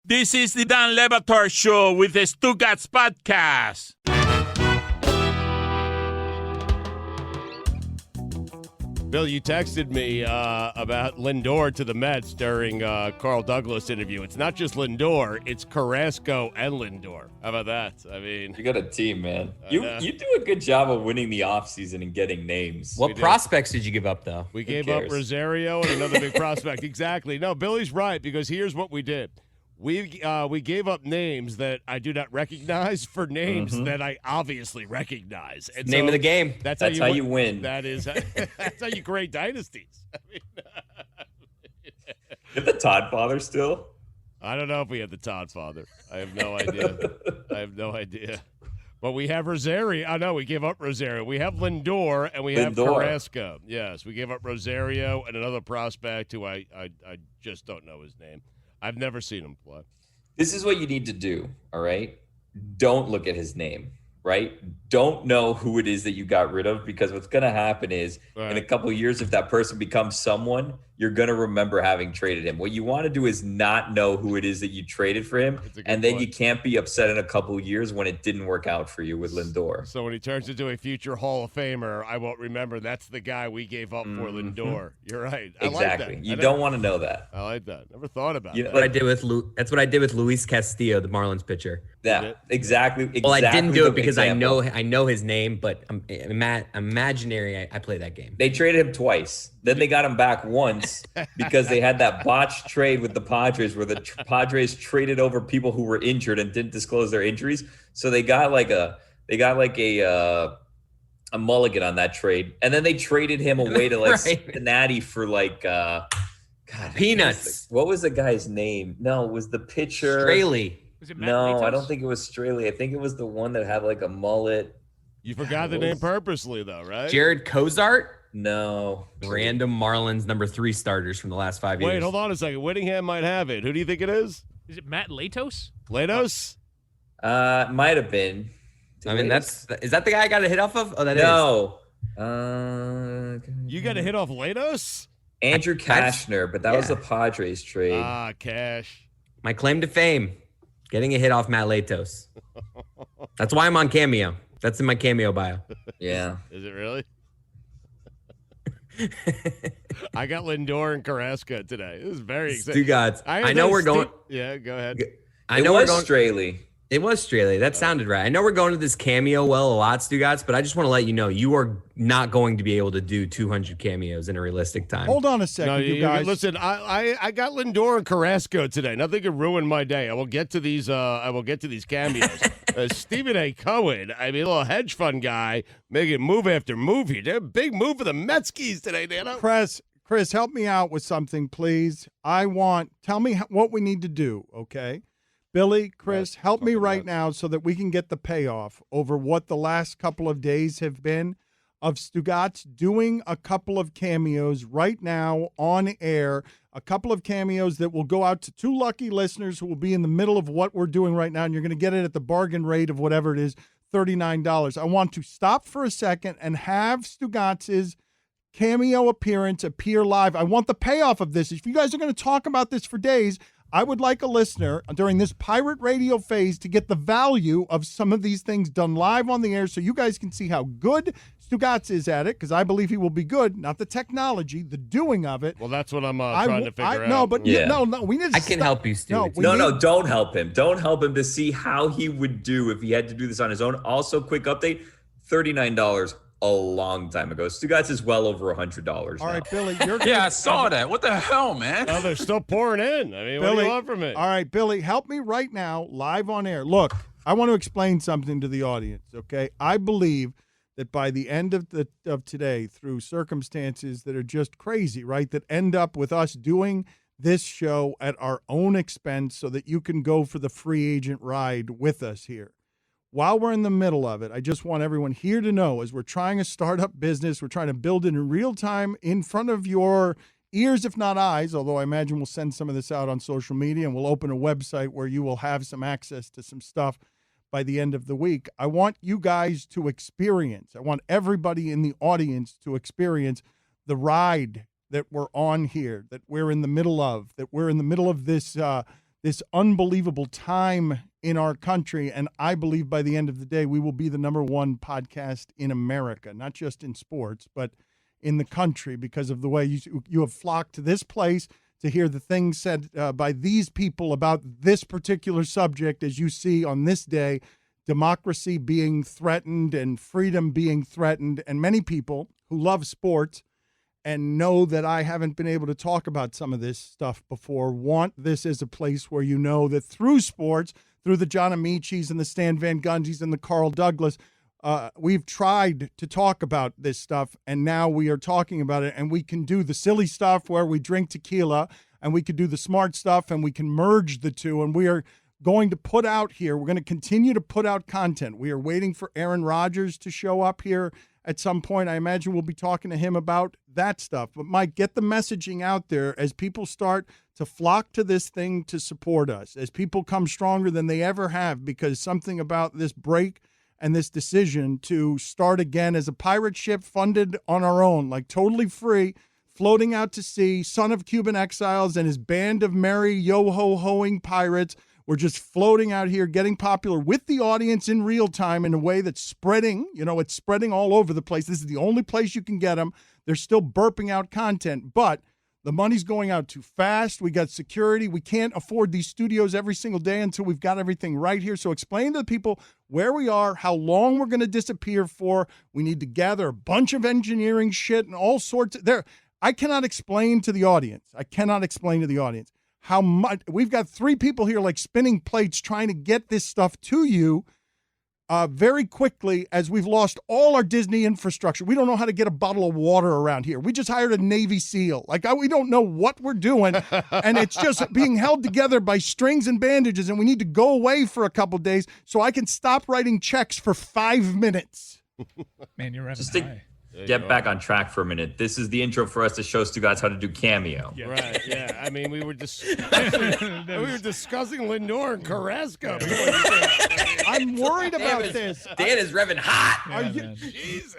This is the Dan Batard Show with the Stugotz podcast. Bill, you texted me about Lindor to the Mets during Carl Douglas interview. It's not just Lindor, it's Carrasco and Lindor. How about that? I mean, you got a team, man. You do a good job of winning the offseason and getting names. What prospects did you give up, though? We gave up Rosario and another big prospect. Exactly. No, Billy's right, because here's what we did. We gave up names that I do not recognize for names that I obviously recognize. And name of the game. That's how you win. That is that's how you create dynasties. I mean, you have the Todd father still? I don't know if we have the Todd father. I have no idea. But we have Rosario. I know we gave up Rosario. We have Lindor and we have Carrasco. Yes, we gave up Rosario and another prospect who I just don't know his name. I've never seen him play. This is what you need to do, all right? Don't look at his name, right? Don't know who it is that you got rid of, because what's going to happen is in a couple of years, if that person becomes someone, you're going to remember having traded him. What you want to do is not know who it is that you traded for him, and then you can't be upset in a couple of years when it didn't work out for you with Lindor. So when he turns into a future Hall of Famer, I won't remember that's the guy we gave up for Lindor. You're right. I exactly. Like that. You don't want to know that. I like that. Never thought about that. That's what I did with Luis Castillo, the Marlins pitcher. Yeah, exactly. Well, I didn't do it because I know his name, but imaginary. I play that game. They traded him twice. Then they got him back once because they had that botched trade with the Padres where the Padres traded over people who were injured and didn't disclose their injuries. So they got like a mulligan on that trade. And then they traded him away to Cincinnati for peanuts. What was the guy's name? No, it was the pitcher. Straley. Was it Matt No, Latos? I don't think it was Straley. I think it was the one that had like a mullet. You forgot the name purposely, though, right? Jared Cozart? No. Random Marlins number 3 starters from the last 5 years. Wait, hold on a second. Whittingham might have it. Who do you think it is? Is it Matt Latos? Latos? Might have been. I mean, is that the guy I got a hit off of? Oh, that is. No. You got a hit off Latos? Andrew Kashner, but that was the Padres trade. Cash. My claim to fame, getting a hit off Matt Latos. That's why I'm on Cameo. That's in my Cameo bio. Yeah. Is it really? I got Lindor and Carrasco today. This is very exciting. Stugotz. I know we're going. Yeah, go ahead. I know we're going. Straley. It was Straley. That sounded right. I know we're going to this Cameo well a lot, Stugotz, but I just want to let you know you are not going to be able to do 200 cameos in a realistic time. Hold on a second, you guys. Listen, I got Lindor and Carrasco today. Nothing can ruin my day. I will get to these. Cameos. Stephen A. Cohen, I mean, a little hedge fund guy, making move after move here. They're a big move for the Metskis today, Dana. Chris, help me out with something, please. Tell me what we need to do, okay? Billy, Chris, help me right now so that we can get the payoff over what the last couple of days have been of Stugotz doing a couple of cameos right now on air, a couple of cameos that will go out to 2 lucky listeners who will be in the middle of what we're doing right now, and you're going to get it at the bargain rate of whatever it is, $39. I want to stop for a second and have Stugotz's cameo appearance appear live. I want the payoff of this. If you guys are going to talk about this for days, I would like a listener during this pirate radio phase to get the value of some of these things done live on the air so you guys can see how good Stugotz is at it, because I believe he will be good, not the technology, the doing of it. Well, that's what I'm trying to figure out. No, but no, we need to I can help you, Stu. No, don't help him. Don't help him to see how he would do if he had to do this on his own. Also, quick update, $39 a long time ago. Stugotz is well over $100 now. All right, Billy, you're Yeah, I saw that. What the hell, man? Oh, they're still pouring in. I mean, Billy, what do you want from me? All right, Billy, help me right now, live on air. Look, I want to explain something to the audience, okay? I believe that by the end of today, through circumstances that are just crazy, right, that end up with us doing this show at our own expense so that you can go for the free agent ride with us here. While we're in the middle of it, I just want everyone here to know, as we're trying a startup business, we're trying to build it in real time in front of your ears, if not eyes, although I imagine we'll send some of this out on social media and we'll open a website where you will have some access to some stuff by the end of the week. I want you guys to experience, I want everybody in the audience to experience the ride that we're on here, that we're in the middle of, this this unbelievable time in our country. And I believe by the end of the day, we will be the #1 podcast in America, not just in sports, but in the country, because of the way you have flocked to this place to hear the things said by these people about this particular subject, as you see on this day, democracy being threatened and freedom being threatened. And many people who love sports and know that I haven't been able to talk about some of this stuff before want this as a place where you know that through sports, through the John Amichis and the Stan Van Gundys and the Carl Douglas, we've tried to talk about this stuff, and now we are talking about it, and we can do the silly stuff where we drink tequila, and we can do the smart stuff, and we can merge the two, and we are going to put out here. We're going to continue to put out content. We are waiting for Aaron Rodgers to show up here at some point. I imagine we'll be talking to him about that stuff. But, Mike, get the messaging out there as people start to flock to this thing to support us, as people come stronger than they ever have, because something about this break and this decision to start again as a pirate ship funded on our own, like totally free, floating out to sea, son of Cuban exiles and his band of merry yo-ho-hoing pirates. We're just floating out here, getting popular with the audience in real time in a way that's spreading. It's spreading all over the place. This is the only place you can get them. They're still burping out content, but the money's going out too fast. We got security. We can't afford these studios every single day until we've got everything right here. So explain to the people where we are, how long we're going to disappear for. We need to gather a bunch of engineering shit and all sorts of there. I cannot explain to the audience. How much we've got 3 people here like spinning plates trying to get this stuff to you very quickly, as we've lost all our Disney infrastructure. We don't know how to get a bottle of water around here. We just hired a Navy SEAL. We don't know what we're doing, and it's just being held together by strings and bandages, and we need to go away for a couple days so I can stop writing checks for 5 minutes. Man, you're running high. Get back on track for a minute. This is the intro for us to show Stugotz how to do Cameo. Yeah. Right, yeah. I mean, we were discussing Lindor and Carrasco. I'm worried about this. Dan is revving hot. Yeah, Jesus.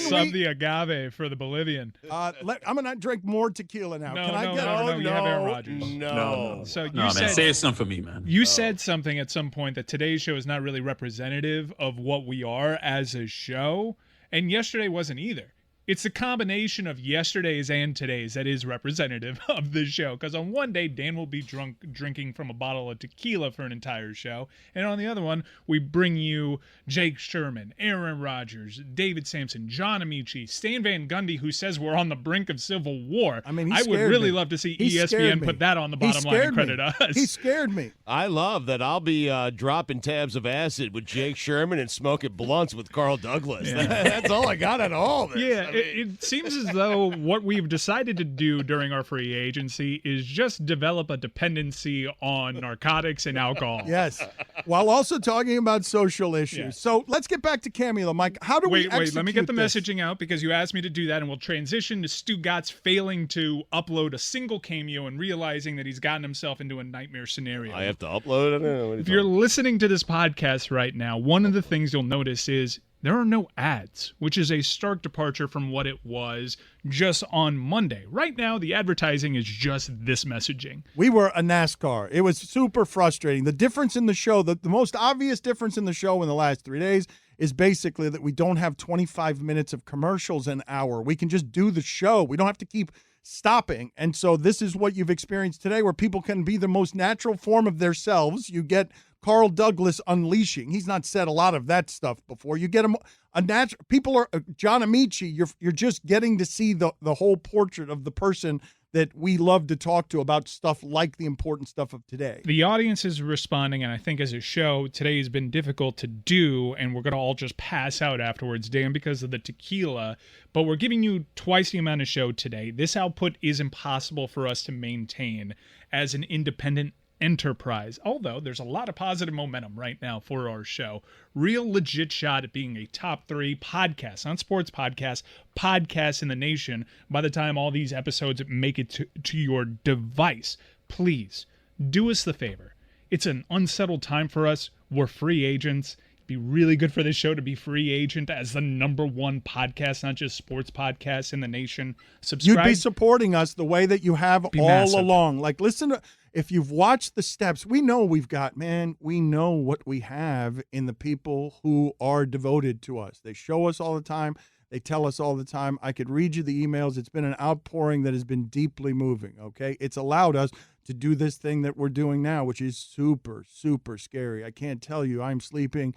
Sub the agave for the Bolivian. I'm going to drink more tequila now. No, Can I get no, you have Aaron Rodgers. No. So you man, said, say something for me, man. You said something at some point that today's show is not really representative of what we are as a show. And yesterday wasn't either. It's the combination of yesterday's and today's that is representative of the show. Because on one day, Dan will be drinking from a bottle of tequila for an entire show. And on the other one, we bring you Jake Sherman, Aaron Rodgers, David Sampson, John Amici, Stan Van Gundy, who says we're on the brink of civil war. I mean, I would really love to see ESPN put that on the bottom line and credit us. He scared me. I love that I'll be dropping tabs of acid with Jake Sherman and smoking blunts with Carl Douglas. Yeah. That's all I got out of all this. Yeah, it seems as though what we've decided to do during our free agency is just develop a dependency on narcotics and alcohol. Yes, while also talking about social issues. Yeah. So let's get back to Cameo, Mike. How do we Wait, let me get the this? messaging out because you asked me to do that, and we'll transition to Stugotz failing to upload a single Cameo and realizing that he's gotten himself into a nightmare scenario. I have to upload? I don't know. If you're listening to this podcast right now, one of the things you'll notice is there are no ads, which is a stark departure from what it was just on Monday. Right now, the advertising is just this messaging. We were a NASCAR. It was super frustrating. The difference in the show, the most obvious difference in the show in the last 3 days is basically that we don't have 25 minutes of commercials an hour. We can just do the show. We don't have to keep stopping. And so this is what you've experienced today, where people can be the most natural form of themselves. You get Carl Douglas unleashing. He's not said a lot of that stuff before. You get him a natural. People are John Amici. You're just getting to see the whole portrait of the person that we love to talk to about stuff like the important stuff of today. The audience is responding, and I think as a show, today has been difficult to do, and we're going to all just pass out afterwards, Dan, because of the tequila. But we're giving you twice the amount of show today. This output is impossible for us to maintain as an independent enterprise, although there's a lot of positive momentum right now for our show. Real legit shot at being a top 3 podcast, not sports podcast in the nation by the time all these episodes make it to your device. Please do us the favor. It's an unsettled time for us. We're free agents. It'd be really good for this show to be free agent as the #1 podcast, not just sports podcast in the nation. Subscribe. You'd be supporting us the way that you have all massive. along. Like, listen to if you've watched the steps, we know we know what we have in the people who are devoted to us. They show us all the time. They tell us all the time. I could read you the emails. It's been an outpouring that has been deeply moving, okay? It's allowed us to do this thing that we're doing now, which is super, super scary. I can't tell you. I'm sleeping,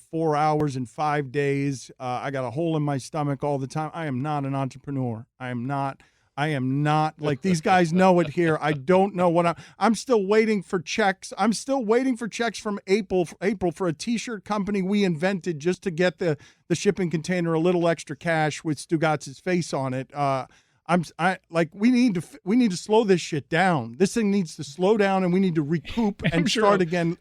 4 hours in 5 days. I got a hole in my stomach all the time. I am not an entrepreneur. I am not like these guys know it here. I don't know what I'm still waiting for checks. I'm still waiting for checks from April for a t-shirt company we invented just to get the shipping container a little extra cash with Stugotz's face on it. We need to slow this shit down. This thing needs to slow down, and we need to recoup and start again.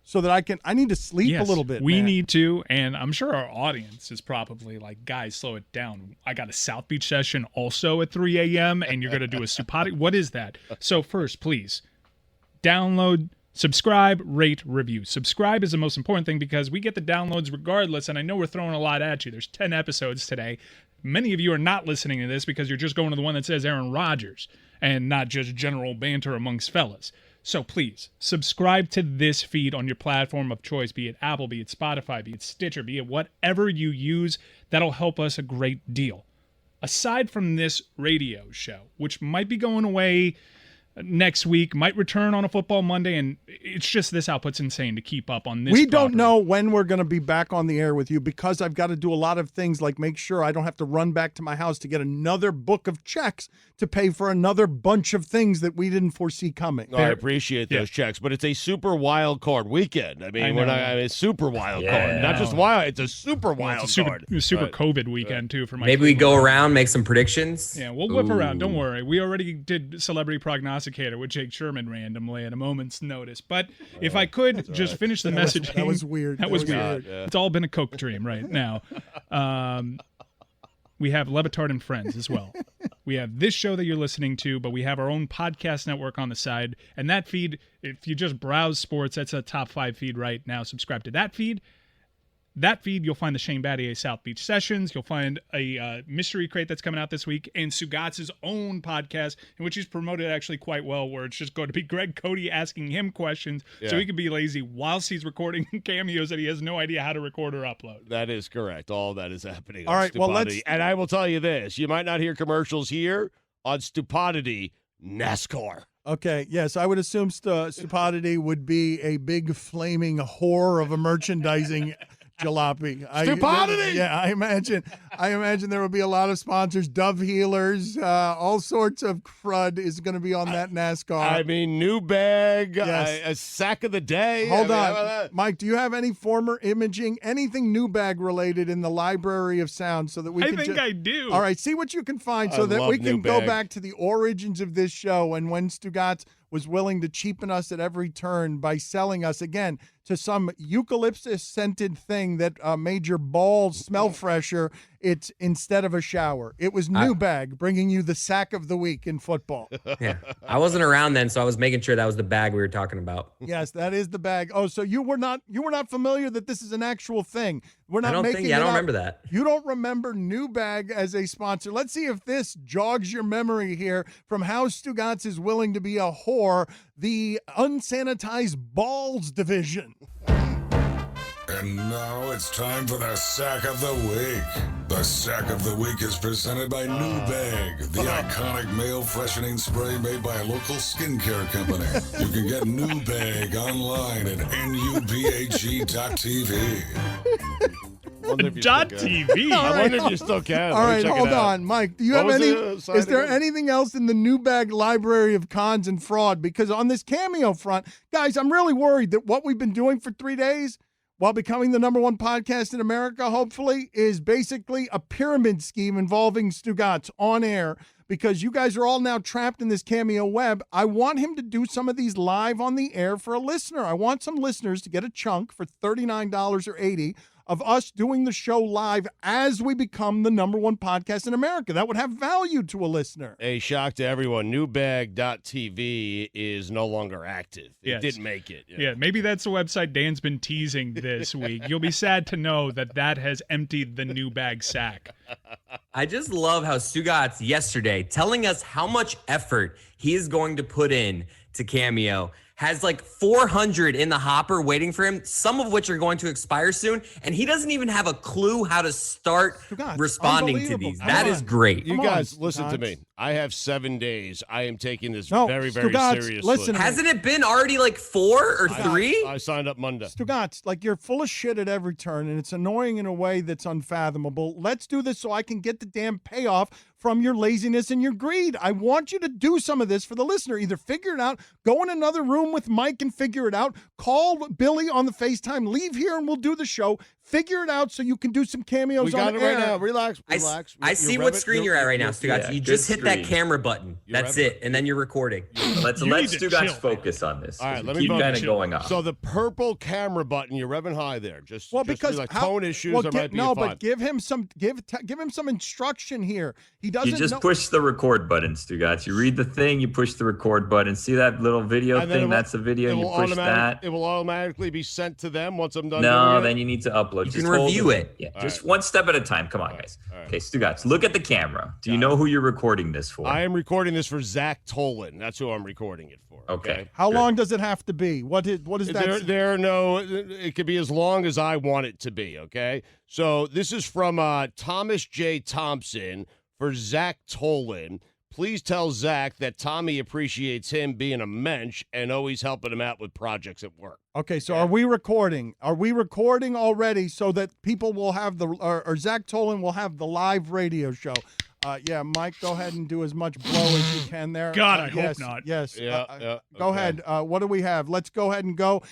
So that I need to sleep a little bit. We need to, and I'm sure our audience is probably like, guys, slow it down. I got a South Beach session also at 3 a.m., and you're going to do a Stupati. What is that? So first, please, download, subscribe, rate, review. Subscribe is the most important thing because we get the downloads regardless, and I know we're throwing a lot at you. There's 10 episodes today. Many of you are not listening to this because you're just going to the one that says Aaron Rodgers and not just general banter amongst fellas. So please, subscribe to this feed on your platform of choice, be it Apple, be it Spotify, be it Stitcher, be it whatever you use. That'll help us a great deal. Aside from this radio show, which might be going away next week, might return on a football Monday, and it's just this output's insane to keep up on this. We don't know when we're going to be back on the air with you because I've got to do a lot of things like make sure I don't have to run back to my house to get another book of checks to pay for another bunch of things that we didn't foresee coming. I appreciate those checks, but it's a super wild card weekend. I mean, it's super wild card, not just wild. It's a super wild card. Super COVID weekend too for my. Maybe we go around, make some predictions. Yeah, we'll whip around. Don't worry. We already did Celebrity Prognosticator with Jake Sherman randomly at a moment's notice. But if I could just finish the messaging. That was weird. That was weird. Yeah. It's all been a Coke dream right now. We have Batard and Friends as well. We have this show that you're listening to, but we have our own podcast network on the side. And that feed, if you just browse sports, that's a top 5 feed right now. Subscribe to that feed. That feed, you'll find the Shane Battier South Beach Sessions. You'll find a mystery crate that's coming out this week, and Stugotz's own podcast, in which he's promoted actually quite well, where it's just going to be Greg Cody asking him questions so he can be lazy whilst he's recording cameos that he has no idea how to record or upload. That is correct. All that is happening. All right, well, and I will tell you this: you might not hear commercials here on Stupidity NASCAR. Okay, yes, I would assume Stupidity would be a big flaming whore of a merchandising jalopy. Stupidity. I imagine there will be a lot of sponsors. Dove Healers, all sorts of crud is going to be on that NASCAR. I mean, new bag, a sack of the day. Hold on, Mike. Do you have any former imaging, anything new bag related in the library of sound so that we can? I think I do. All right, see what you can find so that we can go back to the origins of this show and when Stugotz was willing to cheapen us at every turn by selling us again to some eucalyptus-scented thing that made your balls smell fresher. It's instead of a shower. It was New Bag bringing you the sack of the week in football. Yeah, I wasn't around then, so I was making sure that was the bag we were talking about. Yes, that is the bag. Oh, so you were not familiar that this is an actual thing. We're not I don't remember that. You don't remember New Bag as a sponsor. Let's see if this jogs your memory here from how Stugotz is willing to be a whore, the unsanitized balls division. And now it's time for the Sack of the Week. The Sack of the Week is presented by New Bag, the iconic male freshening spray made by a local skincare company. You can get New Bag online at nubag.tv. .tv. I wonder if you still can. All right, hold on, Mike. Do you have any? Is there anything else in the New Bag library of cons and fraud? Because on this Cameo front, guys, I'm really worried that what we've been doing for 3 days, while becoming the #1 podcast in America, hopefully, is basically a pyramid scheme involving Stugotz on air. Because you guys are all now trapped in this Cameo web. I want him to do some of these live on the air for a listener. I want some listeners to get a chunk for $39 or $80 of us doing the show live as we become the #1 podcast in America. That would have value to a listener. A shock to everyone. Newbag.tv is no longer active. It didn't make it. Yeah, maybe that's the website Dan's been teasing this week. You'll be sad to know that has emptied the new bag sack. I just love how Stugotz yesterday telling us how much effort he is going to put in to Cameo has like 400 in the hopper waiting for him, some of which are going to expire soon, and he doesn't even have a clue how to start responding to these. That is great. You guys, listen to me. I have 7 days. I am taking this very, very seriously. Listen, hasn't it been already like 4 or 3? I signed up Monday. Stugotz, like you're full of shit at every turn, and it's annoying in a way that's unfathomable. Let's do this so I can get the damn payoff from your laziness and your greed. I want you to do some of this for the listener. Either figure it out, go in another room with Mike and figure it out, call Billy on the FaceTime, leave here and we'll do the show. Figure it out so you can do some cameos. We got on it air. right now. Relax. I see what screen you're at right now, Stugotz. You just hit that camera button. That's it, and then you're recording. Let's Stugotz focus on this. All right, let me keep kind of going on. So the purple camera button, you're revving high there. Just because like tone issues, there might be a but give him some instruction here. He doesn't. You just push the record button, Stugotz. You read the thing, you push the record button. See that little video thing? That's the video. You push that. It will automatically be sent to them once I'm done. No, then you need to upload. You can review it. Yeah, just one step at a time. Come on, guys. Okay, Stugotz, look at the camera. Do you know who you're recording this for? I am recording this for Zach Tolan. That's who I'm recording it for. Okay. How long does it have to be? What is that? It could be as long as I want it to be, okay? So this is from Thomas J. Thompson for Zach Tolan. Please tell Zach that Tommy appreciates him being a mensch and always helping him out with projects at work. Okay, so are we recording? Are we recording already so that people will have or Zach Tolan will have the live radio show? Yeah, Mike, go ahead and do as much blow as you can there. God, I hope not. Yes. Go ahead. What do we have? Let's go ahead and go.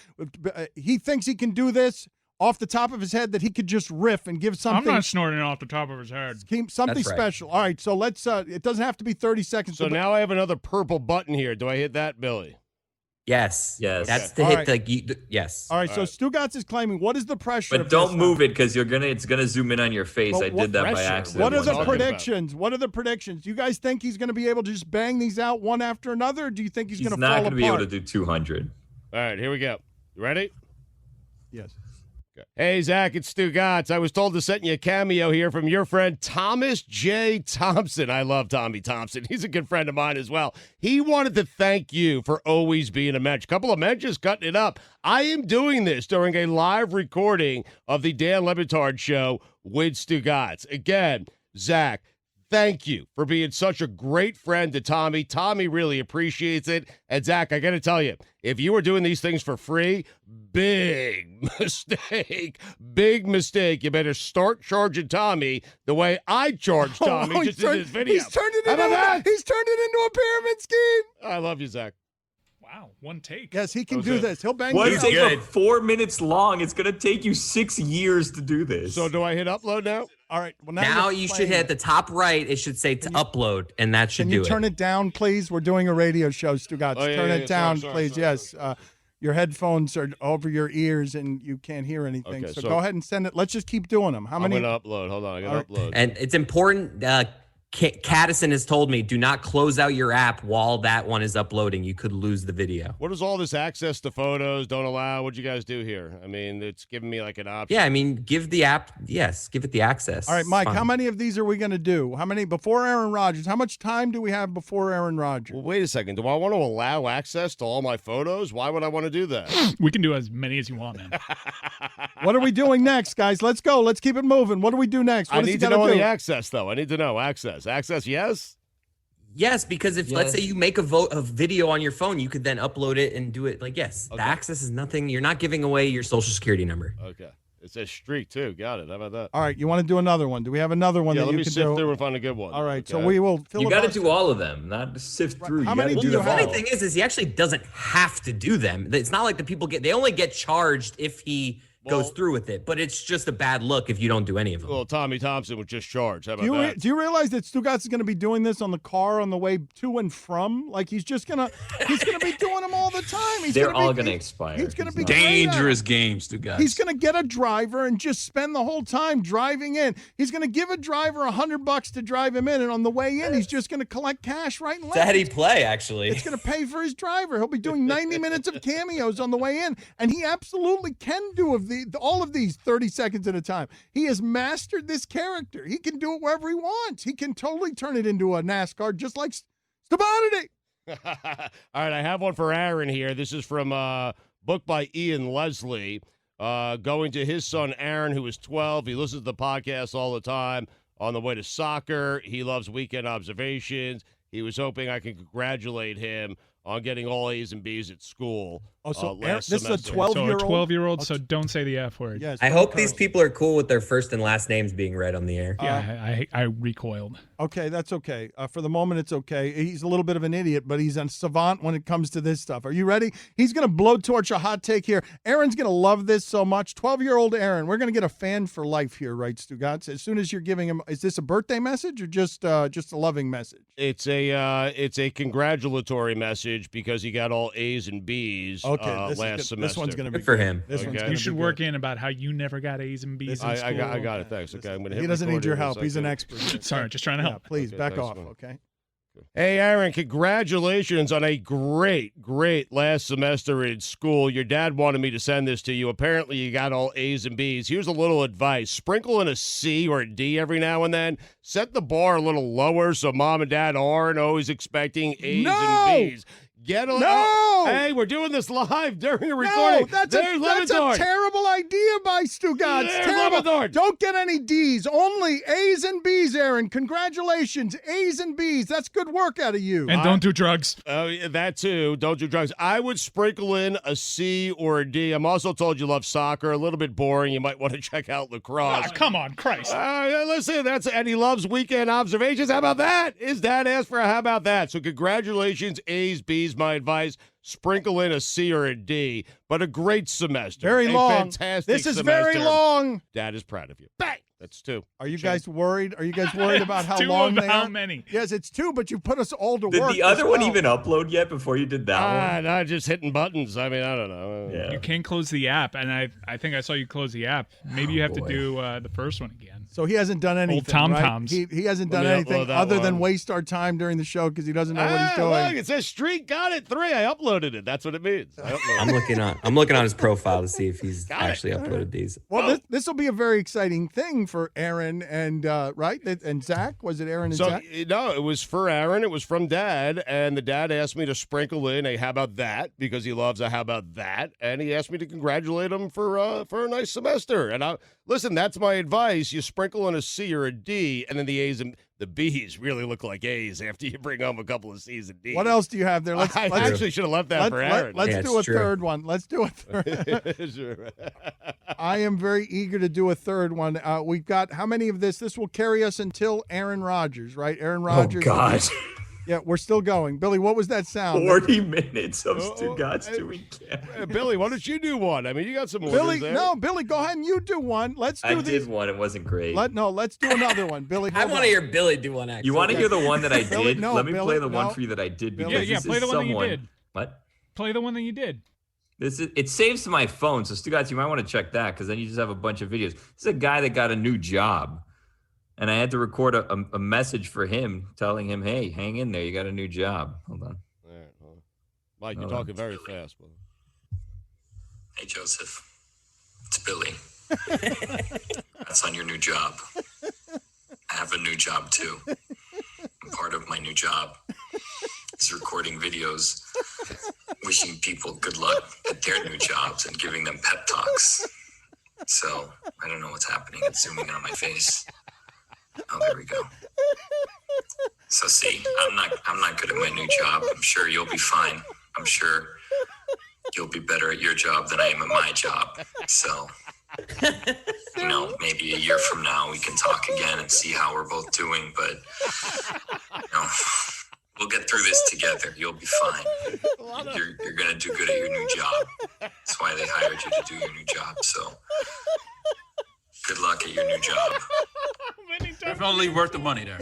He thinks he can do this off the top of his head, that he could just riff and give something. I'm not snorting off the top of his head. Something special. All right, so let's. It doesn't have to be 30 seconds. So now I have another purple button here. Do I hit that, Billy? Yes. That's the hit. Right. Yes. All right. So Stugotz is claiming. What is the pressure? But don't move it because it's gonna zoom in on your face. I did that by accident. What are the predictions? What are the predictions? You guys think he's gonna be able to just bang these out one after another? Or do you think he's gonna fall apart? He's not gonna be able to do 200. All right, here we go. You ready? Yes. Hey, Zach, it's Stugotz. I was told to send you a cameo here from your friend Thomas J. Thompson. I love Tommy Thompson. He's a good friend of mine as well. He wanted to thank you for always being a mensch. A couple of menches cutting it up. I am doing this during a live recording of the Dan Le Batard Show with Stugotz. Again, Zach, thank you for being such a great friend to Tommy. Tommy really appreciates it. And Zach, I got to tell you, if you were doing these things for free, big mistake. Big mistake. You better start charging Tommy the way I charge Tommy in this video. He's turned it into a pyramid scheme. I love you, Zach. Wow, one take. Yes, he can do this. He'll bang. One take of 4 minutes long. It's gonna take you 6 years to do this. So do I hit upload now? All right. Well, now you should hit the top right. It should say to upload, and that should do it. Can you turn it down, please? We're doing a radio show, Stugotz. Turn it down, please. Sorry. Yes. Your headphones are over your ears, and you can't hear anything. Okay, so go ahead and send it. Let's just keep doing them. How many? I'm gonna upload. Hold on. I gotta upload. And it's important. Caddison has told me, do not close out your app while that one is uploading. You could lose the video. What is all this access to photos don't allow? What'd you guys do here? I mean, it's giving me like an option. Yeah, I mean, give the app, give it the access. All right, Mike, how many of these are we going to do? How many before Aaron Rodgers? How much time do we have before Aaron Rodgers? Well, wait a second. Do I want to allow access to all my photos? Why would I want to do that? We can do as many as you want, man. What are we doing next, guys? Let's go. Let's keep it moving. What do we do next? I need to know the access, though. I need to know access. Access, yes? Yes, because if let's say you make a video on your phone, you could then upload it and do it. The access is nothing. You're not giving away your social security number. Okay. It says streak too. Got it. How about that? All right. You want to do another one? Do we have another one that you can do? Let me sift through and find a good one. All right. Okay. So we will. You got to do all of them, not sift through. How many do you have? The funny thing is he actually doesn't have to do them. It's not like the people they only get charged if he goes through with it. But it's just a bad look if you don't do any of them. Well, Tommy Thompson was just charged. How about that? Do you realize that Stugotz is going to be doing this on the car on the way to and from? Like he's gonna be doing them all the time. They're all gonna expire. He's gonna be dangerous games, Stugotz. He's gonna get a driver and just spend the whole time driving in. He's gonna give a driver $100 to drive him in, and on the way in, he's just gonna collect cash right and left. It's a heady play, actually. It's gonna pay for his driver. He'll be doing 90 minutes of cameos on the way in, and he absolutely can do all of these 30 seconds at a time. He has mastered this character. He can do it wherever he wants. He can totally turn it into a NASCAR just like Stubotity. All right, I have one for Aaron here. This is from book by Ian Leslie. Going to his son Aaron, who is 12. He listens to the podcast all the time on the way to soccer. He loves Weekend Observations. He was hoping I could congratulate him on getting all A's and B's at school. Oh, so last this semester. is a 12-year-old? So a 12-year-old, so don't say the F word. Yes. I hope these people are cool with their first and last names being read on the air. Yeah, I recoiled. Okay, that's okay. For the moment, it's okay. He's a little bit of an idiot, but he's a savant when it comes to this stuff. Are you ready? He's going to blowtorch a hot take here. Aaron's going to love this so much. 12-year-old Aaron, we're going to get a fan for life here, right, Stugotz? As soon as you're giving him, is this a birthday message or just a loving message? It's a congratulatory message because he got all A's and B's last semester. This one's going to be good for him. You should work in about how you never got A's and B's in school. I got it. Thanks. Okay, I'm gonna hit he doesn't need your help. record He's an expert. Sorry, just trying to help. Please, Okay, back thanks, off, man. okay? Hey, Aaron, congratulations on a great last semester in school. Your dad wanted me to send this to you. Apparently, you got all A's and B's. Here's a little advice. Sprinkle in a C or a D every now and then. Set the bar a little lower so mom and dad aren't always expecting A's and B's. No! Hey, we're doing this live during a recording. No, that's a terrible idea by Stugotz. There's Terrible. Leventhal. Don't get any D's. Only A's and B's, Aaron. Congratulations. A's and B's. That's good work out of you. And don't do drugs. Yeah, that too. Don't do drugs. I would sprinkle in a C or a D. I'm also told you love soccer. A little bit boring. You might want to check out lacrosse. Oh, come on, Christ. Listen, and he loves Weekend Observations. How about that? His dad asked for a how about that. So congratulations, A's, B's. My advice, sprinkle in a C or a D, but a great semester. Very long. Fantastic This is semester. very long. Dad is proud of you. Bang! That's 2. Are you guys worried? Are you guys worried about how Two long of they how are? many? Yes, it's 2, but you put us all to Did work. the other as one well. even upload yet before you did that one? No, just hitting buttons. I mean, I don't know. Yeah. You can't close the app, and I think I saw you close the app. Maybe you have to do the first one again. So he hasn't done anything. Old Tom-toms. Right? He hasn't done Let me anything upload that other than one. waste our time during the show because he doesn't know what he's doing. Look, it says Street got it 3. I uploaded it. That's what it means. I'm looking on his profile to see if he's actually uploaded these. Well, this will be a very exciting thing for Aaron and right and Zach. Was it Aaron and Zach? No, it was for Aaron. It was from Dad, and the dad asked me to sprinkle in a how about that because he loves a how about that, and he asked me to congratulate him for a nice semester. And listen, that's my advice. You sprinkle in a C or a D, and then the A's and the B's really look like A's after you bring home a couple of C's and D's. What else do you have there? I actually should have left that for Aaron. Let's do a true. third one. Let's do a third. Sure. I am very eager to do a third one. We've got how many of this? This will carry us until Aaron Rodgers, right? Aaron Rodgers. Oh, God. Yeah, we're still going. Billy, what was that sound? 40 minutes of Stugotz doing Cameo. Billy, why don't you do one? I mean, you got some orders Billy, there. no, Billy, go ahead and you do one. Let's do I these. did one. It wasn't great. Let's do another one. Billy, I want to hear Billy do one. Actually, You want to hear the one that I Billy, did? no, Let me Billy, play the no. one for you that I did. Billy. Because Yeah, this play is the one that you someone- did. What? Play the one that you did. It saves to my phone. So Stugotz, you might want to check that because then you just have a bunch of videos. This is a guy that got a new job. And I had to record a message for him telling him, hey, hang in there. You got a new job. Hold on. All right, hold on. Mike, you're Hold on. talking very fast. Brother. Hey, Joseph. It's Billy. That's on your new job. I have a new job, too. And part of my new job is recording videos wishing people good luck at their new jobs and giving them pep talks. So, I don't know what's happening. It's zooming in on my face. Oh, there we go. So, see, I'm not good at my new job. I'm sure you'll be fine. I'm sure you'll be better at your job than I am at my job. So, maybe a year from now we can talk again and see how we're both doing. But, we'll get through this together. You'll be fine. You're going to do good at your new job. That's why they hired you to do your new job. So good luck at your new job. Definitely worth the money there.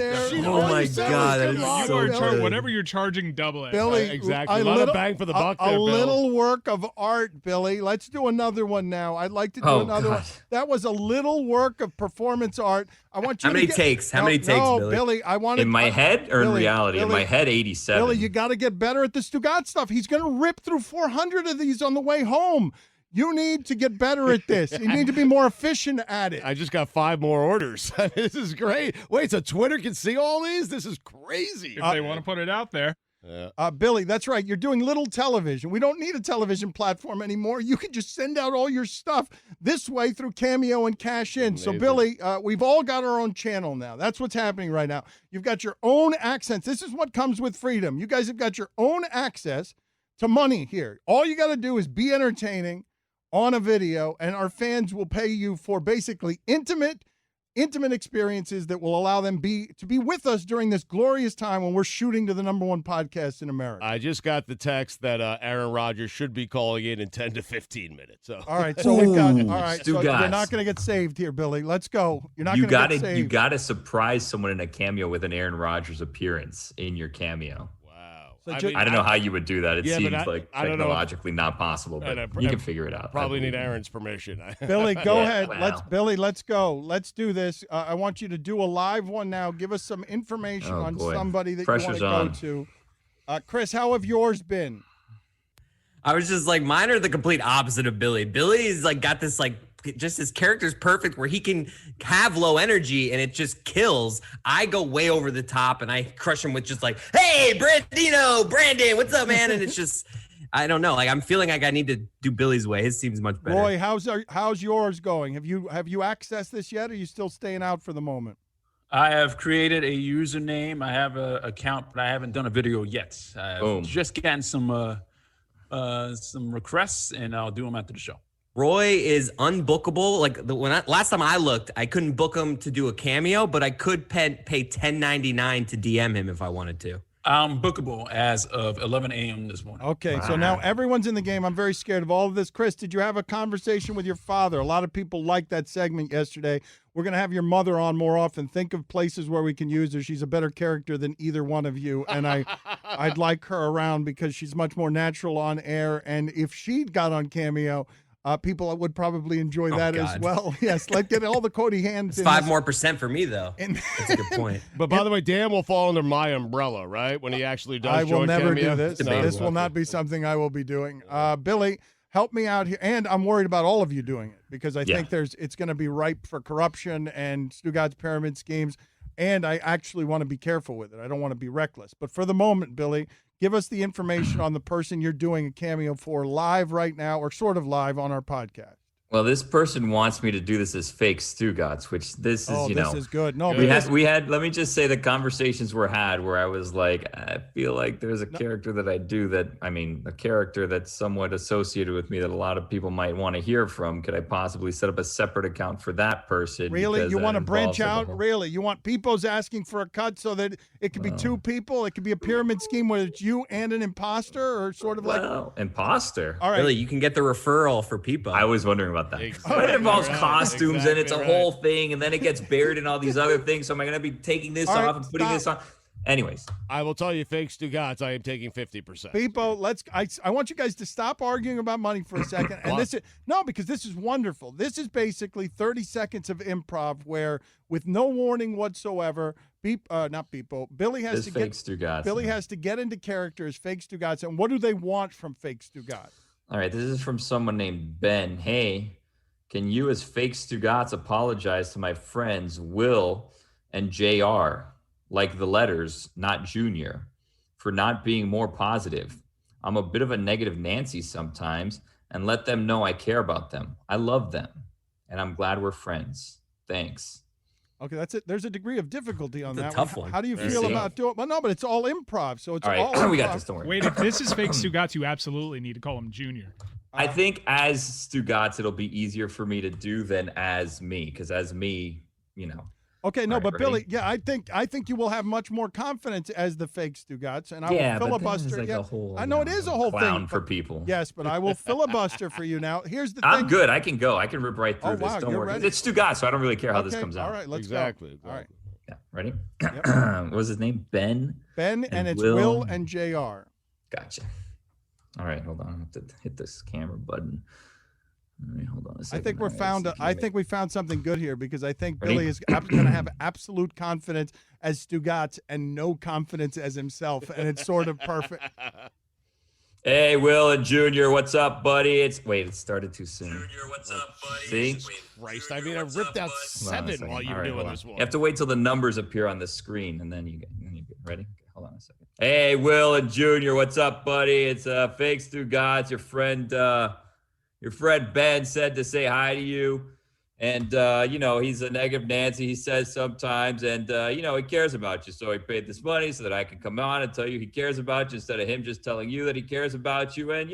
Oh my God, that is so good. Whatever you're charging, double it. Billy, exactly. A lot of bang for the buck there, a Bill. little work of art, Billy. Let's do another one now. I'd like to do another one. That was a little work of performance art. I want you How many takes? How many takes, Billy? Billy, I want In my head or in reality? In my head, 87. Billy, you got to get better at the Stugotz stuff. He's going to rip through 400 of these on the way home. You need to get better at this. You need to be more efficient at it. I just got 5 more orders. This is great. Wait, so Twitter can see all these? This is crazy. If they want to put it out there. Billy, that's right. You're doing little television. We don't need a television platform anymore. You can just send out all your stuff this way through Cameo and cash in. Amazing. So, Billy, we've all got our own channel now. That's what's happening right now. You've got your own accents. This is what comes with freedom. You guys have got your own access to money here. All you got to do is be entertaining on a video, and our fans will pay you for basically intimate experiences that will allow them to be with us during this glorious time when we're shooting to the #1 podcast in America. I just got the text that Aaron Rodgers should be calling in 10 to 15 minutes. So. All right, so we've got. All right, so Stugotz. you're not going to get saved here, Billy. Let's go. You're not You going to got get saved. You got to surprise someone in a cameo with an Aaron Rodgers appearance in your cameo. So I don't know how you would do that. It seems like I don't know technologically not possible, but you can figure it out. Probably need Aaron's permission. Billy, go ahead. Wow. Let's go. Let's do this. I want you to do a live one now. Give us some information on somebody that Pressure's you want to go to. Chris, how have yours been? I was just like, mine are the complete opposite of Billy. Billy's like got this like, just his character's perfect where he can have low energy and it just kills. I go way over the top and I crush him with just like, hey, Brandon, what's up, man? And it's just, I don't know. Like I'm feeling like I need to do Billy's way. His seems much better. Roy, how's yours going? Have you accessed this yet? Or are you still staying out for the moment? I have created a username. I have an account, but I haven't done a video yet. I've just gotten some requests, and I'll do them after the show. Roy is unbookable. Like last time I looked, I couldn't book him to do a cameo, but I could pay $10.99 to DM him if I wanted to. I'm bookable as of 11 a.m. this morning. Okay, so now everyone's in the game. I'm very scared of all of this. Chris, did you have a conversation with your father? A lot of people liked that segment yesterday. We're going to have your mother on more often. Think of places where we can use her. She's a better character than either one of you, and I'd like her around because she's much more natural on air. And if she got on Cameo, people would probably enjoy that as well. Yes, let's get all the Cody hands. It's 5% more for me, though. That's a good point. But by the way, Dan will fall under my umbrella, right? When he actually does I will never Cameo? do this. No. This will not be something I will be doing. Billy, help me out here. And I'm worried about all of you doing it because I think it's going to be ripe for corruption and Stugotz pyramid schemes. And I actually want to be careful with it. I don't want to be reckless. But for the moment, Billy, give us the information on the person you're doing a cameo for live right now, or sort of live on our podcast. Well, this person wants me to do this as fake Stugotz, which this is, this is good. No, we had. Let me just say the conversations were had where I was like, I feel like there's a character that I do a character that's somewhat associated with me that a lot of people might want to hear from. Could I possibly set up a separate account for that person? Really? You want to branch out? Really? You want people's asking for a cut so that it could be two people? It could be a pyramid scheme where it's you and an imposter, or sort of imposter. All right. Really, you can get the referral for people. I was wondering about that. Exactly. But it involves costumes and it's a whole thing, and then it gets buried in all these other things. So am I going to be taking this off and putting this on? Anyways, I will tell you, fake Stugotz, I am taking 50%. People, I want you guys to stop arguing about money for a second. And because this is wonderful. This is basically 30 seconds of improv where, with no warning whatsoever, Billy has to get into character as fake Stugotz. And what do they want from fake Stugotz? All right, this is from someone named Ben. Hey, can you as fake Stugotz apologize to my friends Will and JR, like the letters, not Junior, for not being more positive? I'm a bit of a negative Nancy sometimes, and let them know I care about them. I love them, and I'm glad we're friends. Thanks. Okay, that's it. There's a degree of difficulty on that. A tough one. How do you feel about doing it? Well, no, but it's all improv, so it's all right. We got improv. this. Don't worry. Wait, if this is fake Stugotz, you absolutely need to call him Junior. I think as Stugotz, it'll be easier for me to do than as me, because as me, Okay, no, All right, but ready? Billy, yeah, I think you will have much more confidence as the fake Stugotz, and I Yeah, will but then filibuster. it's like a whole, I know it is a whole clown thing for but- people. Yes, but I will filibuster for you now. Here's the I'm thing. good. I can go. I can rip right through Oh, this. wow, Don't you're worry. ready? It's Stugotz, so I don't really care how this Okay, comes out. All right, let's Exactly. go. All right, Yeah, ready? Yep. What was his name? Ben? Ben, and And it's Will. Will and Jr. Gotcha. All right, hold on. I have to hit this camera button. All right, hold on a I second. think we're All right, found. so I think we found something good here because I think Ready? Billy is going to have absolute confidence as Stugotz and no confidence as himself, and it's sort of perfect. Hey, Will and Junior, what's up, buddy? It started too soon. Junior, what's up, buddy? See? Christ, I mean, I ripped out Hold on a 7 second. while you All were right, doing hold on. this one. You have to wait till the numbers appear on the screen, and then you get ready. Okay, hold on a second. Hey, Will and Junior, what's up, buddy? It's Fake Stugotz. Your friend Ben said to say hi to you, and he's a negative Nancy. He says sometimes, and he cares about you. So he paid this money so that I can come on and tell you he cares about you instead of him just telling you that he cares about you. And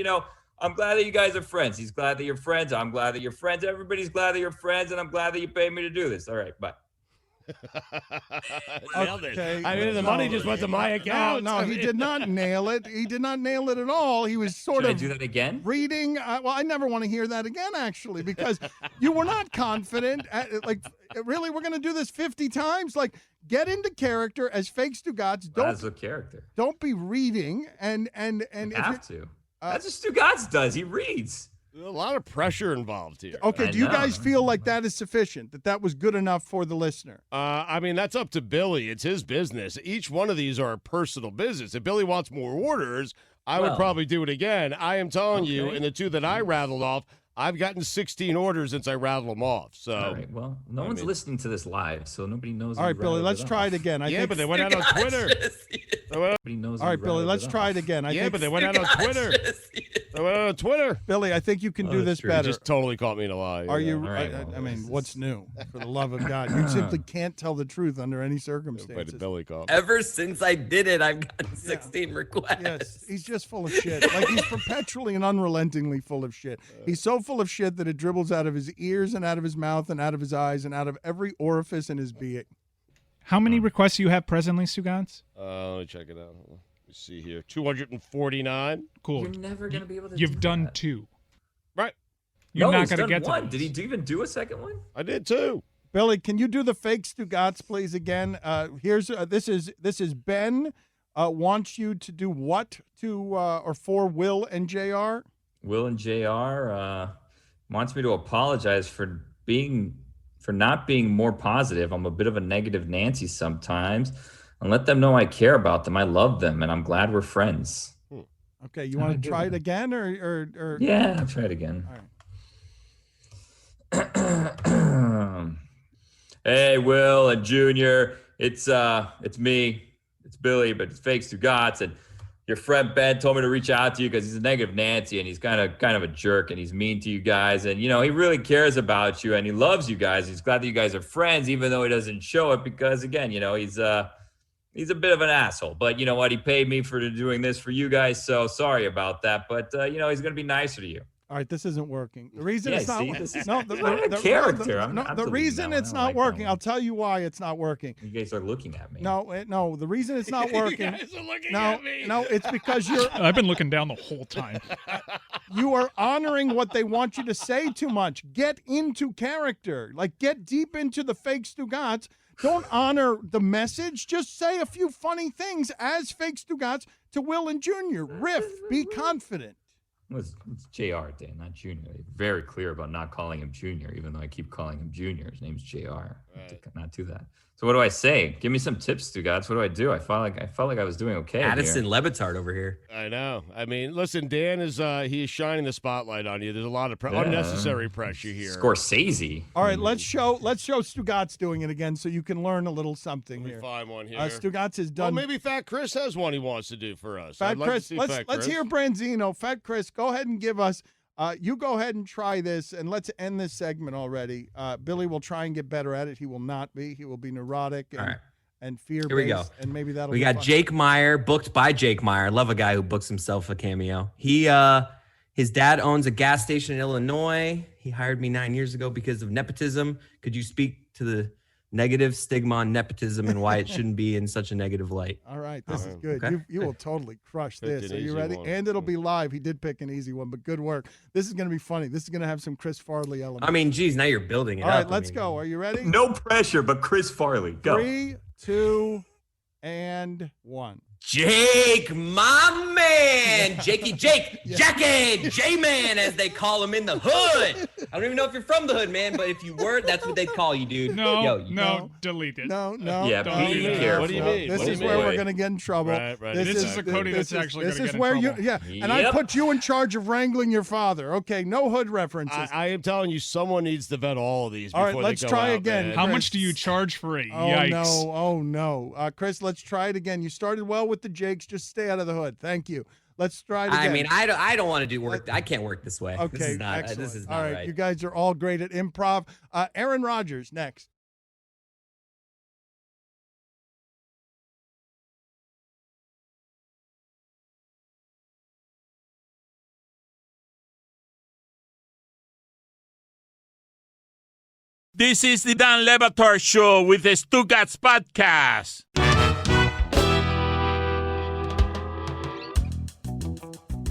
I'm glad that you guys are friends. He's glad that you're friends. I'm glad that you're friends. Everybody's glad that you're friends, and I'm glad that you paid me to do this. All right, bye. Nailed it. Okay. I mean, the money just went to my account. No, he did not nail it. He did not nail it at all. He was sort Should I of do that again? reading. Well, I never want to hear that again, actually, because you were not confident. Really, we're going to do this 50 times? Like, get into character as Fake Stugotz. That's a character. Don't be reading and You if have to. That's what Stugotz does. He reads. A lot of pressure involved here. Okay, I do you know. guys feel like that is sufficient? That was good enough for the listener? I mean, that's up to Billy. It's his business. Each one of these are a personal business. If Billy wants more orders, I would probably do it again. I am telling you, in the 2 that I rattled off, I've gotten 16 orders since I rattled them off. So, All right. Well, no one's listening to this live, so nobody knows. All right, Billy, let's try it again. I think, but they went out on Twitter. Nobody knows. all right, Billy, let's try it again. But they went out on Twitter. They went out on Twitter. Billy, I think you can do this You better. just totally caught me in a lie. Are you? All right, I mean, what's new? For the love of God, you simply can't tell the truth under any By the circumstances. Billy call. Ever since I did it, I've gotten 16 requests. Yes, he's just full of shit. Like he's perpetually and unrelentingly full of shit. He's so full of shit that it dribbles out of his ears and out of his mouth and out of his eyes and out of every orifice in his being. How many requests do you have presently, Stugotz? Let me check it out. Let me see here. 249. Cool. You're never gonna be able to. You've do done that. 2. Right. You're No, not he's going to done get to one. those. Did he even do a second one? I did too. Billy, can you do the fake Stugotz, please, again? Here's this is Ben wants you to do what to or for Will and Jr. Will and Jr. Wants me to apologize for not being more positive. I'm a bit of a negative Nancy sometimes, and let them know I care about them. I love them, and I'm glad we're friends. Okay, you want to try it again or Yeah, I'll try it again. All right. Hey, Will and Junior, it's me, it's Billy, but it's Fake Stugotz, and your friend Ben told me to reach out to you because he's a negative Nancy and he's kind of a jerk and he's mean to you guys, and he really cares about you and he loves you guys. He's glad that you guys are friends, even though he doesn't show it because again, he's a bit of an asshole. But you know what? He paid me for doing this for you guys, so sorry about that. But he's gonna be nicer to you. All right, this isn't working. The reason Yeah, it's not see, this is- no, it's not a character. I'm the deleting reason that one. it's I don't not like that working. one. I'll tell you why it's not working. You guys are looking at me. No, the reason it's not working. You guys are looking no, at me. no, it's because you're I've been looking down the whole time. you are honoring what they want you to say too much. Get into character. Like get deep into the Fake Stugotz. Don't honor the message. Just say a few funny things as Fake Stugotz to Will and Junior. Riff. Be confident. It's JR, Dan, not Junior. They're very clear about not calling him Junior, even though I keep calling him Junior. His name's JR. Not do that. So what do I say? Give me some tips, Stugotz. What do I do? I felt like I was doing okay. Addison here. Lebatard over here. I know. I mean, listen, Dan is he is shining the spotlight on you. There's a lot of unnecessary pressure here. Scorsese. All right, let's show Stugotz doing it again so you can learn a little something Let me here. find one here. Stugotz has done. Well, maybe Fat Chris has one he wants to do for us. Fat I'd like to Chris, see let's Fat let's Chris. hear Branzino. Fat Chris, go ahead and give us. You go ahead and try this, and let's end this segment already. Billy will try and get better at it. He will not be. He will be neurotic and, All right. and fear-based. Here we go. And maybe that'll. We be got fun. Jake Meyer, booked by Jake Meyer. Love a guy who books himself a cameo. His dad owns a gas station in Illinois. He hired me 9 years ago because of nepotism. Could you speak to the negative stigma on nepotism and why it shouldn't be in such a negative light. All right, this is good. Okay. You will totally crush this. Are you easy ready? one. And it'll be live. He did pick an easy one, but good work. This is going to be funny. This is going to have some Chris Farley elements. I mean, geez, now you're building it All up. right, let's go. Are you ready? No pressure, but Chris Farley. Go. 3, 2, and 1. Jake, my man. Jake, Jackie, J-Man, as they call him in the hood. I don't even know if you're from the hood, man, but if you were, that's what they'd call you, dude. No, delete it. No. Yeah, don't be do that. careful. What do you mean? This What do is you where mean? we're going to get in trouble. Right. This is a Cody that's actually going to get in where trouble. and I Yep. put you in charge of wrangling your father. Okay, no hood references. I am telling you, someone needs to vet all of these. All right, before let's they go try out, again. man. How Chris. much do you charge for it? Oh, Yikes. no. Chris, let's try it again. You started well with the Jakes. Just stay out of the hood. Thank you. Let's try it again. I mean, I don't want to do work. I can't work this way. Okay, This is not, excellent. this is not all right, right. you guys are all great at improv. Aaron Rodgers, next. This is the Dan Le Batard Show with the Stugotz podcast.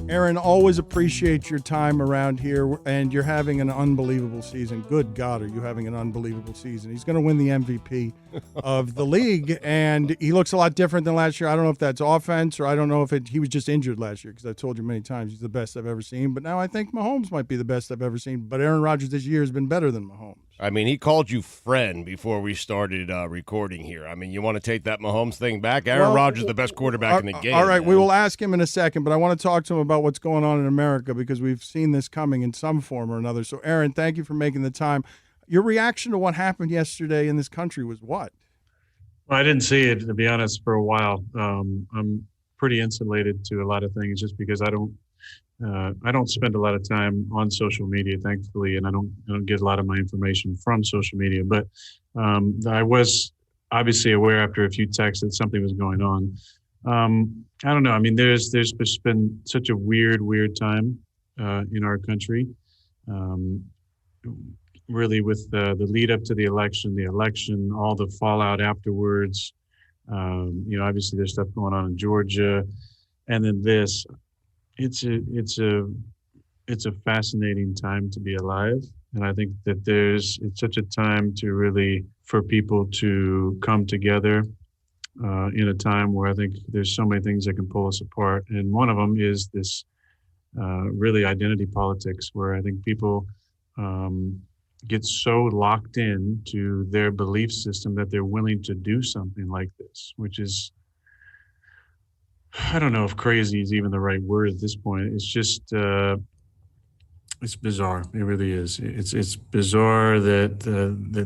Aaron, always appreciate your time around here, and you're having an unbelievable season. Good God, are you having an unbelievable season? He's going to win the MVP of the league, and he looks a lot different than last year. I don't know if that's offense, or I don't know if he was just injured last year, because I've told you many times he's the best I've ever seen. But now I think Mahomes might be the best I've ever seen. But Aaron Rodgers this year has been better than Mahomes. I mean, he called you friend before we started recording here. I mean, you want to take that Mahomes thing back? Aaron Rodgers, the best quarterback in the game. All right, man. we will ask him in a second, but I want to talk to him about what's going on in America because we've seen this coming in some form or another. So, Aaron, thank you for making the time. Your reaction to what happened yesterday in this country was what? Well, I didn't see it, to be honest, for a while. I'm pretty insulated to a lot of things just because I don't spend a lot of time on social media, thankfully, and I don't get a lot of my information from social media. But I was obviously aware after a few texts that something was going on. I don't know. I mean, there's been such a weird time in our country. Really, with the lead up to the election, all the fallout afterwards. Obviously, there's stuff going on in Georgia, and then this. It's a fascinating time to be alive, and I think that it's such a time to really for people to come together in a time where I think there's so many things that can pull us apart, and one of them is this really identity politics, where I think people get so locked in to their belief system that they're willing to do something like this, which is. I don't know if crazy is even the right word at this point. It's just, it's bizarre. It really is. It's bizarre that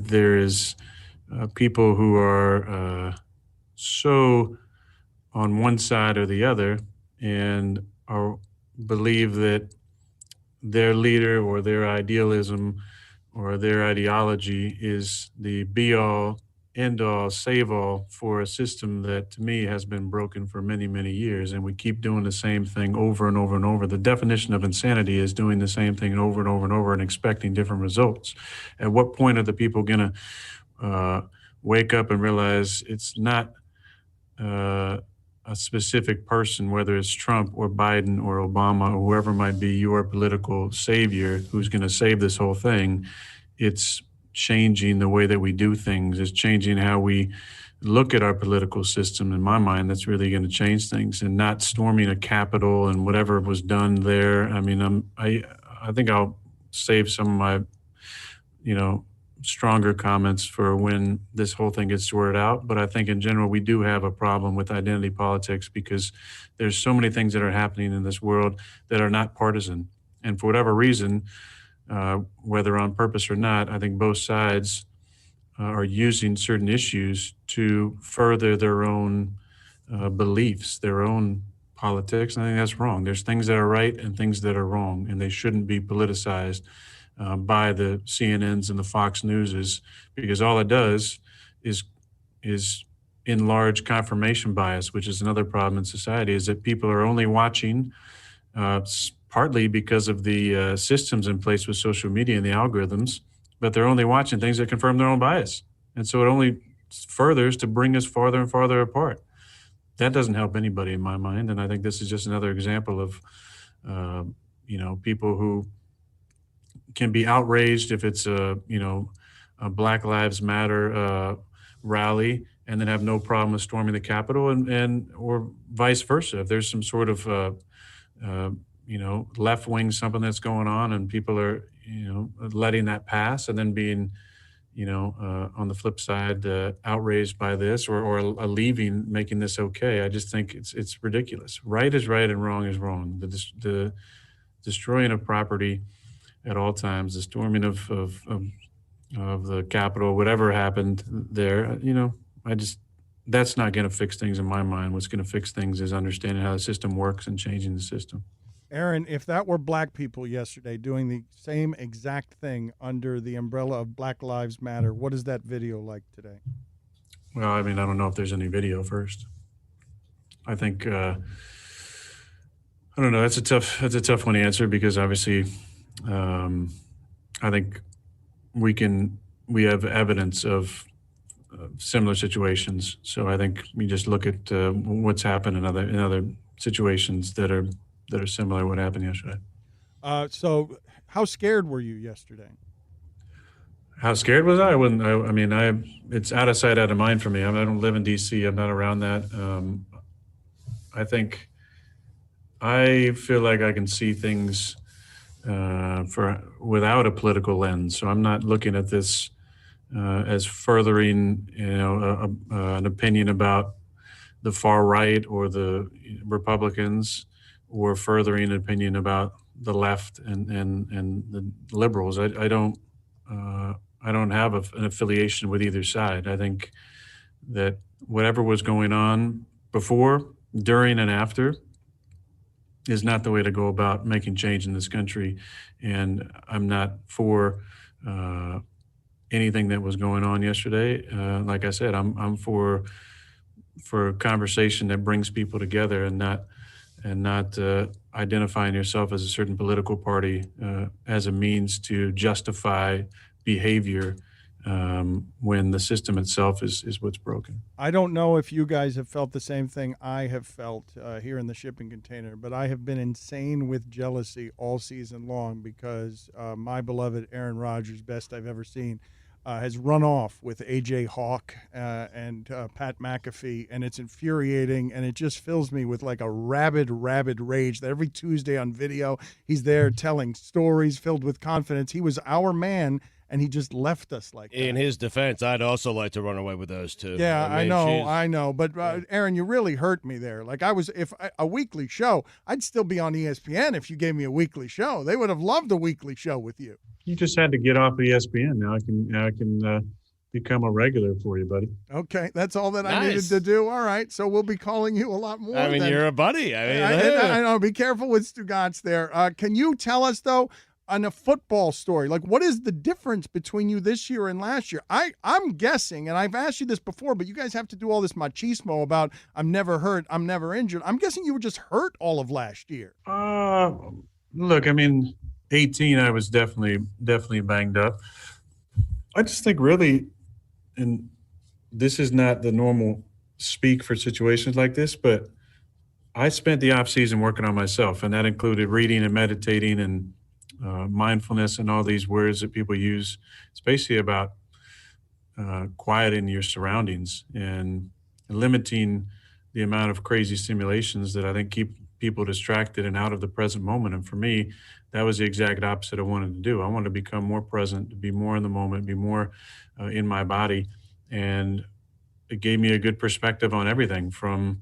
there is people who are so on one side or the other and believe that their leader or their idealism or their ideology is the be-all, end-all, save-all for a system that, to me, has been broken for many, many years, and we keep doing the same thing over and over and over. The definition of insanity is doing the same thing over and over and over and expecting different results. At what point are the people going to wake up and realize it's not a specific person, whether it's Trump or Biden or Obama or whoever might be your political savior who's going to save this whole thing? It's changing the way that we do things. It's changing how we look at our political system. In my mind, that's really going to change things, and not storming a Capitol and whatever was done there. I mean, I think I'll save some of my, stronger comments for when this whole thing gets sorted out. But I think in general, we do have a problem with identity politics because there's so many things that are happening in this world that are not partisan. And for whatever reason, whether on purpose or not, I think both sides are using certain issues to further their own beliefs, their own politics. And I think that's wrong. There's things that are right and things that are wrong, and they shouldn't be politicized by the CNNs and the Fox Newses, because all it does is enlarge confirmation bias, which is another problem in society, is that people are only watching partly because of the systems in place with social media and the algorithms, but they're only watching things that confirm their own bias. And so it only furthers to bring us farther and farther apart. That doesn't help anybody in my mind. And I think this is just another example of, people who can be outraged if it's a Black Lives Matter rally, and then have no problem with storming the Capitol, and or vice versa. If there's some sort of left wing something that's going on, and people are letting that pass, and then being on the flip side outraged by this, or leaving, making this okay. I just think it's ridiculous. Right is right and wrong is wrong. The destroying of property at all times, the storming of the Capitol, whatever happened there, that's not going to fix things in my mind. What's going to fix things is understanding how the system works and changing the system. Aaron, if that were black people yesterday doing the same exact thing under the umbrella of Black Lives Matter, what is that video like today? Well, I don't know if there's any video first. I think, I don't know. That's a tough one to answer, because obviously, I think we have evidence of similar situations. So I think we just look at what's happened in other situations that are similar to what happened yesterday. So how scared were you yesterday? How scared was I? It's out of sight, out of mind for me. I don't live in D.C. I'm not around that. I feel like I can see things without a political lens. So I'm not looking at this as furthering, an opinion about the far right or the Republicans, or furthering an opinion about the left and the liberals. I don't have an affiliation with either side. I think that whatever was going on before, during, and after is not the way to go about making change in this country. And I'm not for anything that was going on yesterday. Like I said, I'm for a conversation that brings people together, and not identifying yourself as a certain political party as a means to justify behavior when the system itself is what's broken. I don't know if you guys have felt the same thing I have felt here in the shipping container, but I have been insane with jealousy all season long, because my beloved Aaron Rodgers, best I've ever seen, has run off with A.J. Hawk and Pat McAfee, and it's infuriating, and it just fills me with like a rabid rage that every Tuesday on video, he's there telling stories filled with confidence. He was our man, and he just left us like that. In his defense, I'd also like to run away with those two. Yeah, I know. But Aaron, you really hurt me there. Like if a weekly show, I'd still be on ESPN if you gave me a weekly show. They would have loved a weekly show with you. You just had to get off ESPN. Now I can become a regular for you, buddy. Okay, that's all that I needed to do. All right, so we'll be calling you a lot more. You're a buddy. I know. Be careful with Stugotz there. Can you tell us though, on a football story, like what is the difference between you this year and last year? I'm guessing, and I've asked you this before, but you guys have to do all this machismo about I'm never hurt, I'm never injured. I'm guessing you were just hurt all of last year. Look, 18, I was definitely banged up. I just think really, and this is not the normal speak for situations like this, but I spent the off season working on myself, and that included reading and meditating and mindfulness and all these words that people use. It's basically about quieting your surroundings and limiting the amount of crazy stimulations that I think keep people distracted and out of the present moment. And for me, that was the exact opposite I wanted to do. I wanted to become more present, to be more in the moment, be more in my body. And it gave me a good perspective on everything from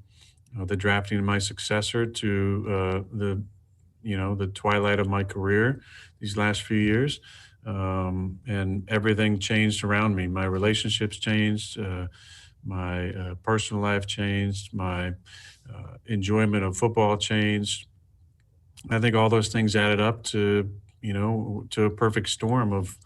the drafting of my successor to the twilight of my career these last few years. And everything changed around me. My relationships changed, my personal life changed, my enjoyment of football changed. I think all those things added up to a perfect storm of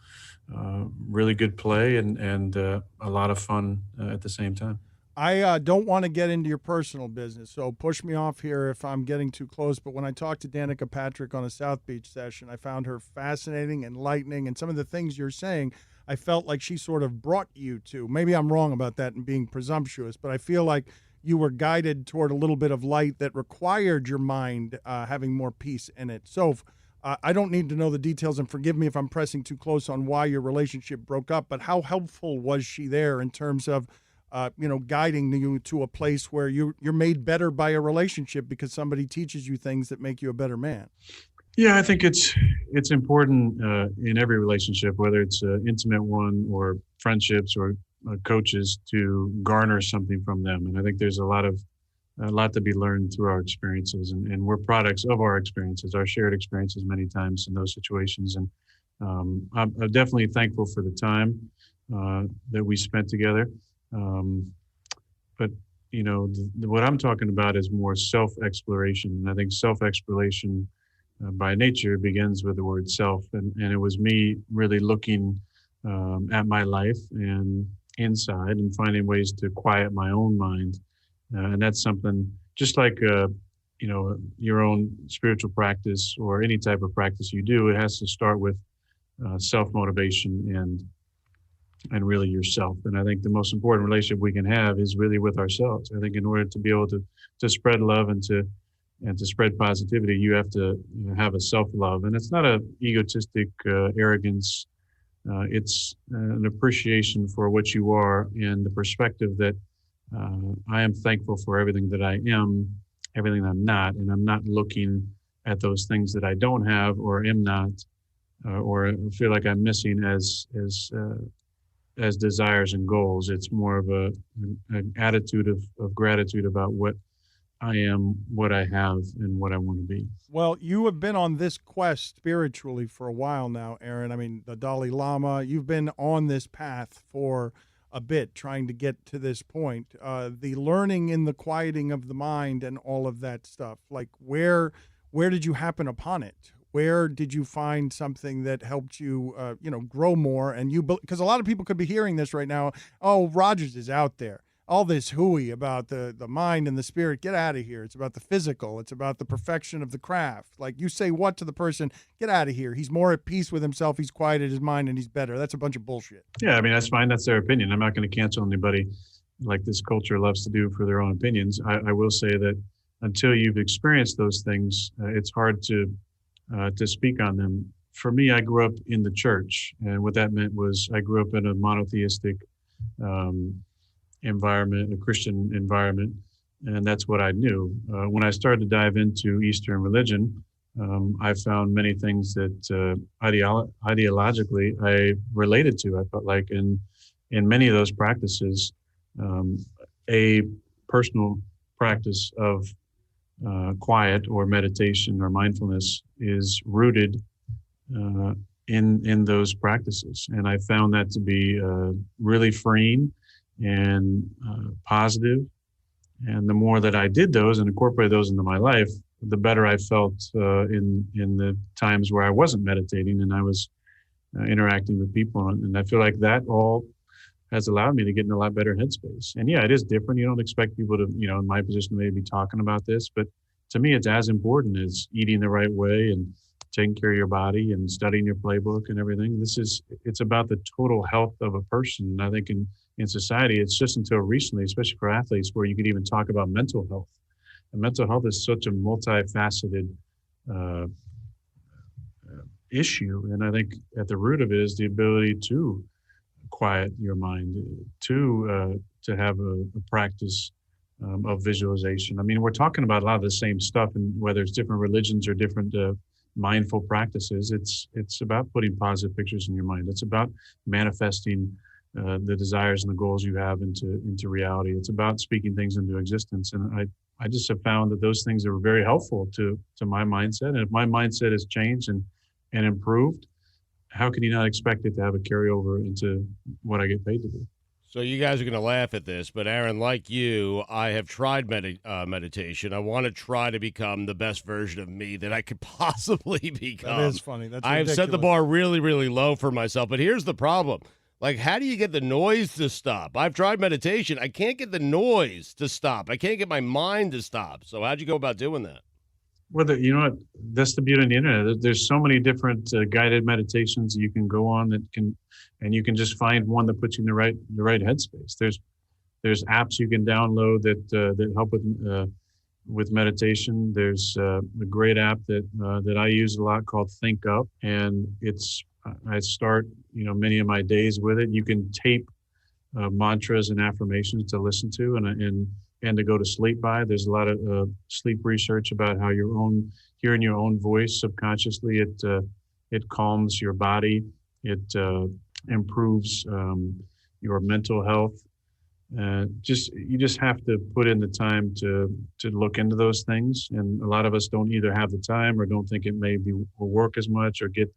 really good play and a lot of fun at the same time. I don't want to get into your personal business, so push me off here if I'm getting too close. But when I talked to Danica Patrick on a South Beach session, I found her fascinating, enlightening, and some of the things you're saying, I felt like she sort of brought you to. Maybe I'm wrong about that and being presumptuous, but I feel like you were guided toward a little bit of light that required your mind having more peace in it. So I don't need to know the details, and forgive me if I'm pressing too close on why your relationship broke up, but how helpful was she there in terms of guiding you to a place where you're made better by a relationship because somebody teaches you things that make you a better man? Yeah, I think it's important in every relationship, whether it's an intimate one or friendships or coaches, to garner something from them. And I think there's a lot to be learned through our experiences, and we're products of our experiences, our shared experiences many times in those situations. And I'm definitely thankful for the time that we spent together. But what I'm talking about is more self-exploration. And I think self-exploration by nature begins with the word self. And it was me really looking at my life and inside and finding ways to quiet my own mind. And that's something just like, your own spiritual practice or any type of practice you do, it has to start with self-motivation and really yourself. And I think the most important relationship we can have is really with ourselves. I think in order to be able to spread love and to spread positivity, you have to have a self-love. And it's not a egotistic arrogance. It's an appreciation for what you are and the perspective that I am thankful for everything that I am, everything I'm not, and I'm not looking at those things that I don't have or am not, or feel like I'm missing as desires and goals. It's more of an attitude of gratitude about what I am, what I have, and what I want to be. Well, you have been on this quest spiritually for a while now, Aaron. I mean, the Dalai Lama, you've been on this path for a bit, trying to get to this point. The learning in the quieting of the mind and all of that stuff, like where did you happen upon it? Where did you find something that helped you, grow more? And because a lot of people could be hearing this right now. Oh, Rodgers is out there. All this hooey about the mind and the spirit. Get out of here. It's about the physical. It's about the perfection of the craft. Like, you say what to the person? Get out of here. He's more at peace with himself. He's quieted his mind and he's better. That's a bunch of bullshit. Yeah, I mean, that's fine. That's their opinion. I'm not going to cancel anybody like this culture loves to do for their own opinions. I will say that until you've experienced those things, it's hard to speak on them. For me, I grew up in the church, and what that meant was I grew up in a monotheistic environment, a Christian environment, and that's what I knew. When I started to dive into Eastern religion, I found many things that ideologically I related to. I felt like in many of those practices, a personal practice of quiet or meditation or mindfulness is rooted in those practices. And I found that to be really freeing and positive. And the more that I did those and incorporated those into my life, the better I felt in the times where I wasn't meditating and I was interacting with people. And I feel like that all has allowed me to get in a lot better headspace. And yeah, it is different. You don't expect people to, in my position, maybe be talking about this, but to me, it's as important as eating the right way and taking care of your body and studying your playbook and everything. It's about the total health of a person. And I think in society, it's just until recently, especially for athletes, where you could even talk about mental health. And mental health is such a multifaceted issue. And I think at the root of it is the ability to quiet your mind, to have a practice of visualization. I mean, we're talking about a lot of the same stuff, and whether it's different religions or different mindful practices, it's about putting positive pictures in your mind. It's about manifesting the desires and the goals you have into reality. It's about speaking things into existence. And I just have found that those things are very helpful to my mindset. And if my mindset has changed and improved, how can you not expect it to have a carryover into what I get paid to do? So you guys are going to laugh at this, but Aaron, like you, I have tried meditation. I want to try to become the best version of me that I could possibly become. That is funny. That's I have ridiculous. set the bar really, really low for myself. But here's the problem. Like, how do you get the noise to stop? I've tried meditation. I can't get the noise to stop. I can't get my mind to stop. So how'd you go about doing that? You know what? That's the beauty of the internet. There's so many different guided meditations you can go on and you can just find one that puts you in the right headspace. There's apps you can download that help with meditation. There's a great app that I use a lot called Think Up, and I start many of my days with it. You can tape mantras and affirmations to listen to and to go to sleep by. There's a lot of sleep research about how hearing your own voice subconsciously, it calms your body, it improves your mental health. You just have to put in the time to look into those things, and a lot of us don't either have the time or don't think it will work as much, or get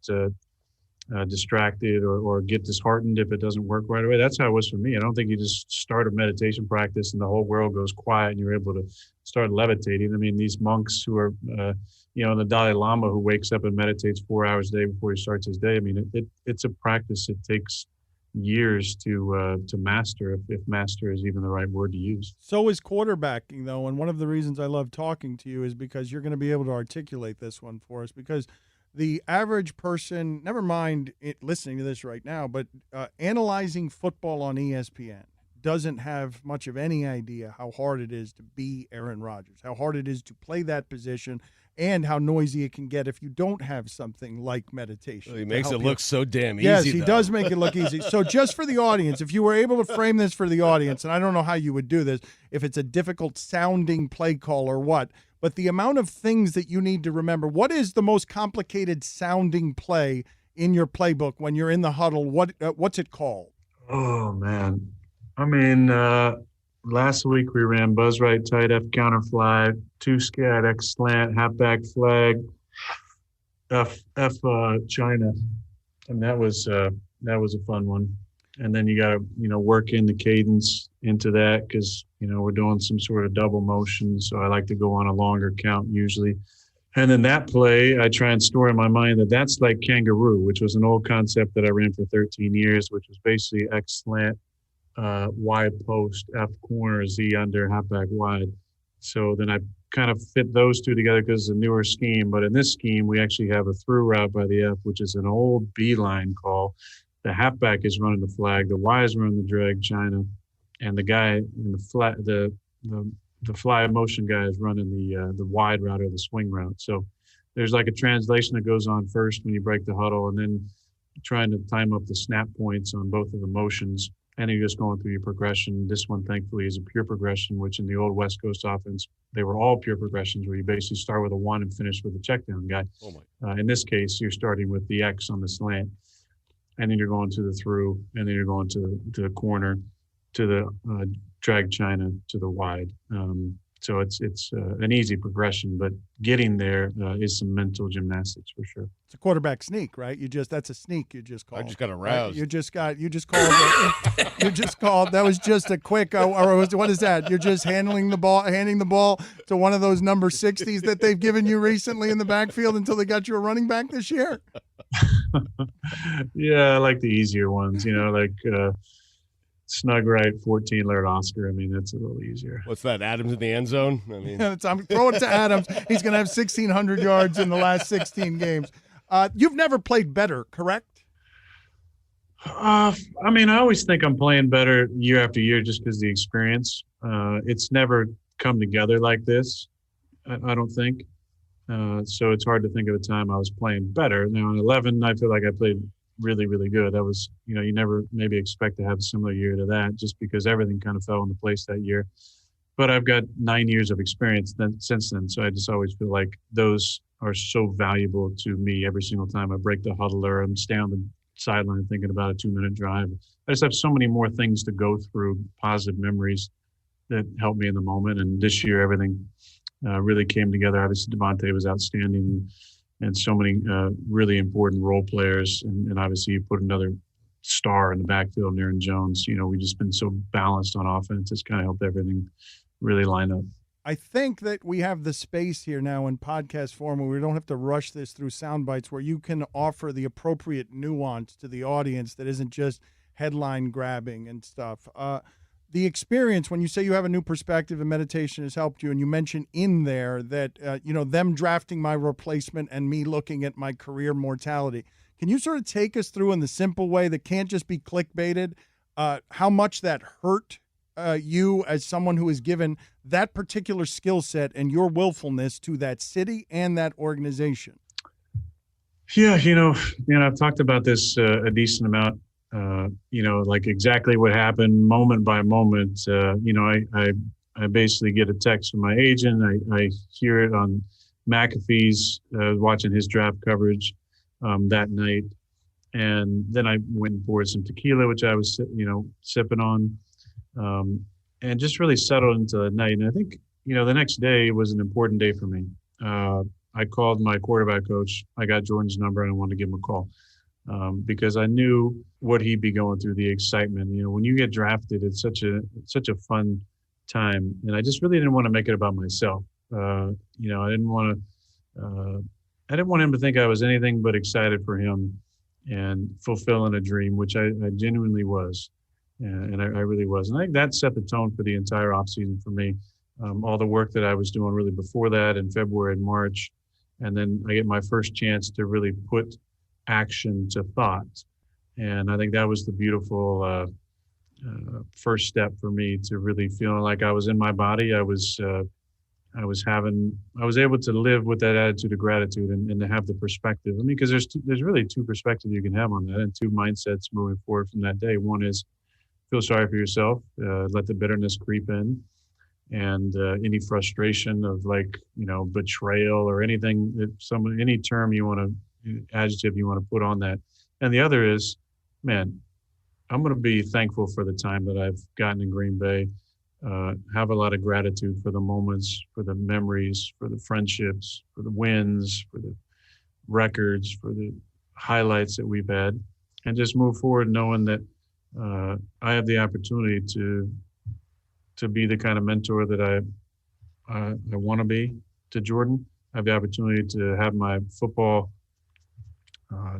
distracted or get disheartened if it doesn't work right away. That's how it was for me. I don't think you just start a meditation practice and the whole world goes quiet and you're able to start levitating. I mean, these monks who are, the Dalai Lama, who wakes up and meditates 4 hours a day before he starts his day. I mean, it's a practice. It takes years to master, if master is even the right word to use. So is quarterbacking, though, and one of the reasons I love talking to you is because you're going to be able to articulate this one for us, because the average person, never mind listening to this right now, but analyzing football on ESPN doesn't have much of any idea how hard it is to be Aaron Rodgers, how hard it is to play that position, and how noisy it can get if you don't have something like meditation. Well, he makes it look so damn easy. Yes, he does make it look easy. So just for the audience, if you were able to frame this for the audience, and I don't know how you would do this, if it's a difficult sounding play call or what, but the amount of things that you need to remember. What is the most complicated sounding play in your playbook when you're in the huddle? What's it called? Oh, man. I mean, last week we ran buzz right, tight F counter fly, 2 scat, X slant, halfback flag, F China. And that was a fun one. And then you got to, work in the cadence into that because, we're doing some sort of double motion. So I like to go on a longer count usually. And then that play, I try and store in my mind that's like kangaroo, which was an old concept that I ran for 13 years, which was basically X slant, wide post, F corner, Z under, halfback wide. So then I kind of fit those two together because it's a newer scheme. But in this scheme, we actually have a through route by the F, which is an old B-line call. The halfback is running the flag, the Y is running the drag China, and the guy in the fly motion guy is running the wide route or the swing route. So there's like a translation that goes on first when you break the huddle, and then trying to time up the snap points on both of the motions. And you're just going through your progression. This one, thankfully, is a pure progression, which in the old West Coast offense, they were all pure progressions where you basically start with a 1 and finish with a check down guy. In this case, you're starting with the X on the slant, and then you're going to the through, and then you're going to the corner, to the drag China, to the wide. So it's an easy progression, but getting there is some mental gymnastics for sure. It's a quarterback sneak, right? That's a sneak you just called. I just got aroused. Right? That was just a quick, what is that? You're just handing the ball to one of those number 60s that they've given you recently in the backfield until they got you a running back this year? Yeah, I like the easier ones, snug right, 14-letter Oscar. I mean, that's a little easier. What's that, Adams in the end zone? I mean, I'm throwing it to Adams. He's going to have 1,600 yards in the last 16 games. You've never played better, correct? I mean, I always think I'm playing better year after year just because of the experience. It's never come together like this, I don't think. So it's hard to think of a time I was playing better. Now, in 11, I feel like I played really, really good. That was, you never maybe expect to have a similar year to that just because everything kind of fell into place that year. But I've got 9 years of experience since then. So I just always feel like those are so valuable to me every single time I break the huddle or I'm staying on the sideline thinking about a 2-minute drive. I just have so many more things to go through, positive memories that help me in the moment. And this year, everything really came together. Obviously, Devontae was outstanding. And so many really important role players. And obviously you put another star in the backfield, Aaron Jones. We've just been so balanced on offense. It's kind of helped everything really line up. I think that we have the space here now in podcast form where we don't have to rush this through sound bites, where you can offer the appropriate nuance to the audience that isn't just headline grabbing and stuff. the experience, when you say you have a new perspective and meditation has helped you, and you mentioned in there that, them drafting my replacement and me looking at my career mortality. Can you sort of take us through in the simple way that can't just be clickbaited, how much that hurt you as someone who is given that particular skill set and your willfulness to that city and that organization? Yeah, I've talked about this a decent amount. Like exactly what happened moment by moment. I basically get a text from my agent. I hear it on McAfee's, watching his draft coverage that night. And then I went and poured some tequila, which I was, sipping on, and just really settled into the night. And I think, the next day was an important day for me. I called my quarterback coach. I got Jordan's number and I wanted to give him a call. Because I knew what he'd be going through, the excitement. When you get drafted, it's such a fun time, and I just really didn't want to make it about myself. I didn't want him to think I was anything but excited for him and fulfilling a dream, which I genuinely was, and I really was. And I think that set the tone for the entire offseason for me. All the work that I was doing really before that in February and March, and then I get my first chance to really put action to thought. And I think that was the beautiful first step for me to really feeling like I was in my body. I was able to live with that attitude of gratitude and to have the perspective. Because there's really two perspectives you can have on that, and two mindsets moving forward from that day. One is feel sorry for yourself, let the bitterness creep in, and any frustration of betrayal or anything, any term you want to, adjective you want to put on that. And the other is, man, I'm going to be thankful for the time that I've gotten in Green Bay, have a lot of gratitude for the moments, for the memories, for the friendships, for the wins, for the records, for the highlights that we've had, and just move forward knowing that I have the opportunity to be the kind of mentor that I want to be to Jordan. I have the opportunity to have my football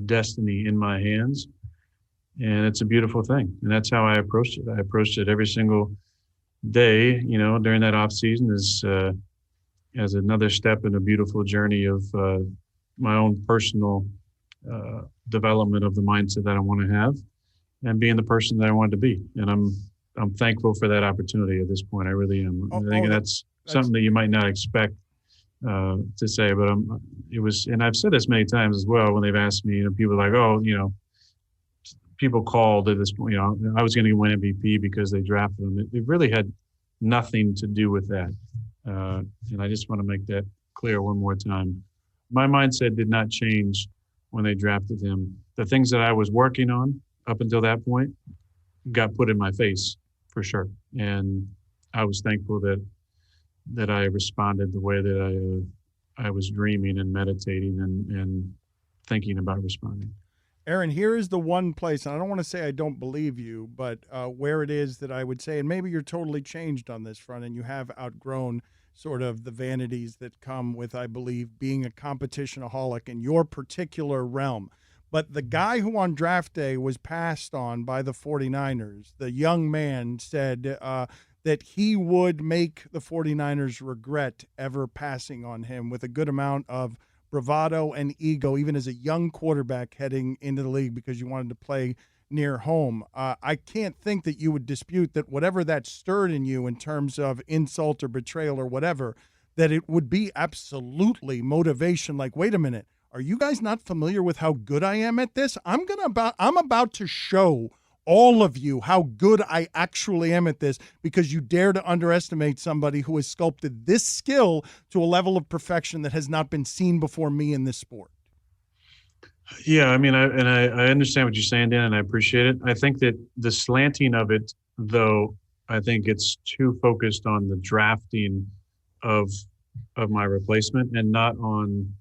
destiny in my hands, and it's a beautiful thing. And that's how I approached it. I approached it every single day, during that off season as another step in a beautiful journey of my own personal development of the mindset that I want to have and being the person that I wanted to be. And I'm thankful for that opportunity at this point. I really am. I think that's something that you might not expect to say, but it was, and I've said this many times as well when they've asked me, people are like, people called at this point, I was going to win MVP because they drafted him. It really had nothing to do with that. And I just want to make that clear one more time. My mindset did not change when they drafted him. The things that I was working on up until that point got put in my face for sure. And I was thankful that I responded the way that I was dreaming and meditating and thinking about responding. Aaron, here is the one place, and I don't want to say I don't believe you, but where it is that I would say, and maybe you're totally changed on this front and you have outgrown sort of the vanities that come with, I believe, being a competitionaholic in your particular realm. But the guy who on draft day was passed on by the 49ers, the young man said that he would make the 49ers regret ever passing on him, with a good amount of bravado and ego, even as a young quarterback heading into the league, because you wanted to play near home. I can't think that you would dispute that whatever that stirred in you in terms of insult or betrayal or whatever, that it would be absolutely motivation. Like, wait a minute, are you guys not familiar with how good I am at this? I'm about to show all of you how good I actually am at this, because you dare to underestimate somebody who has sculpted this skill to a level of perfection that has not been seen before me in this sport. Yeah, I mean, I understand what you're saying, Dan, and I appreciate it. I think that the slanting of it, though, I think it's too focused on the drafting of my replacement and not on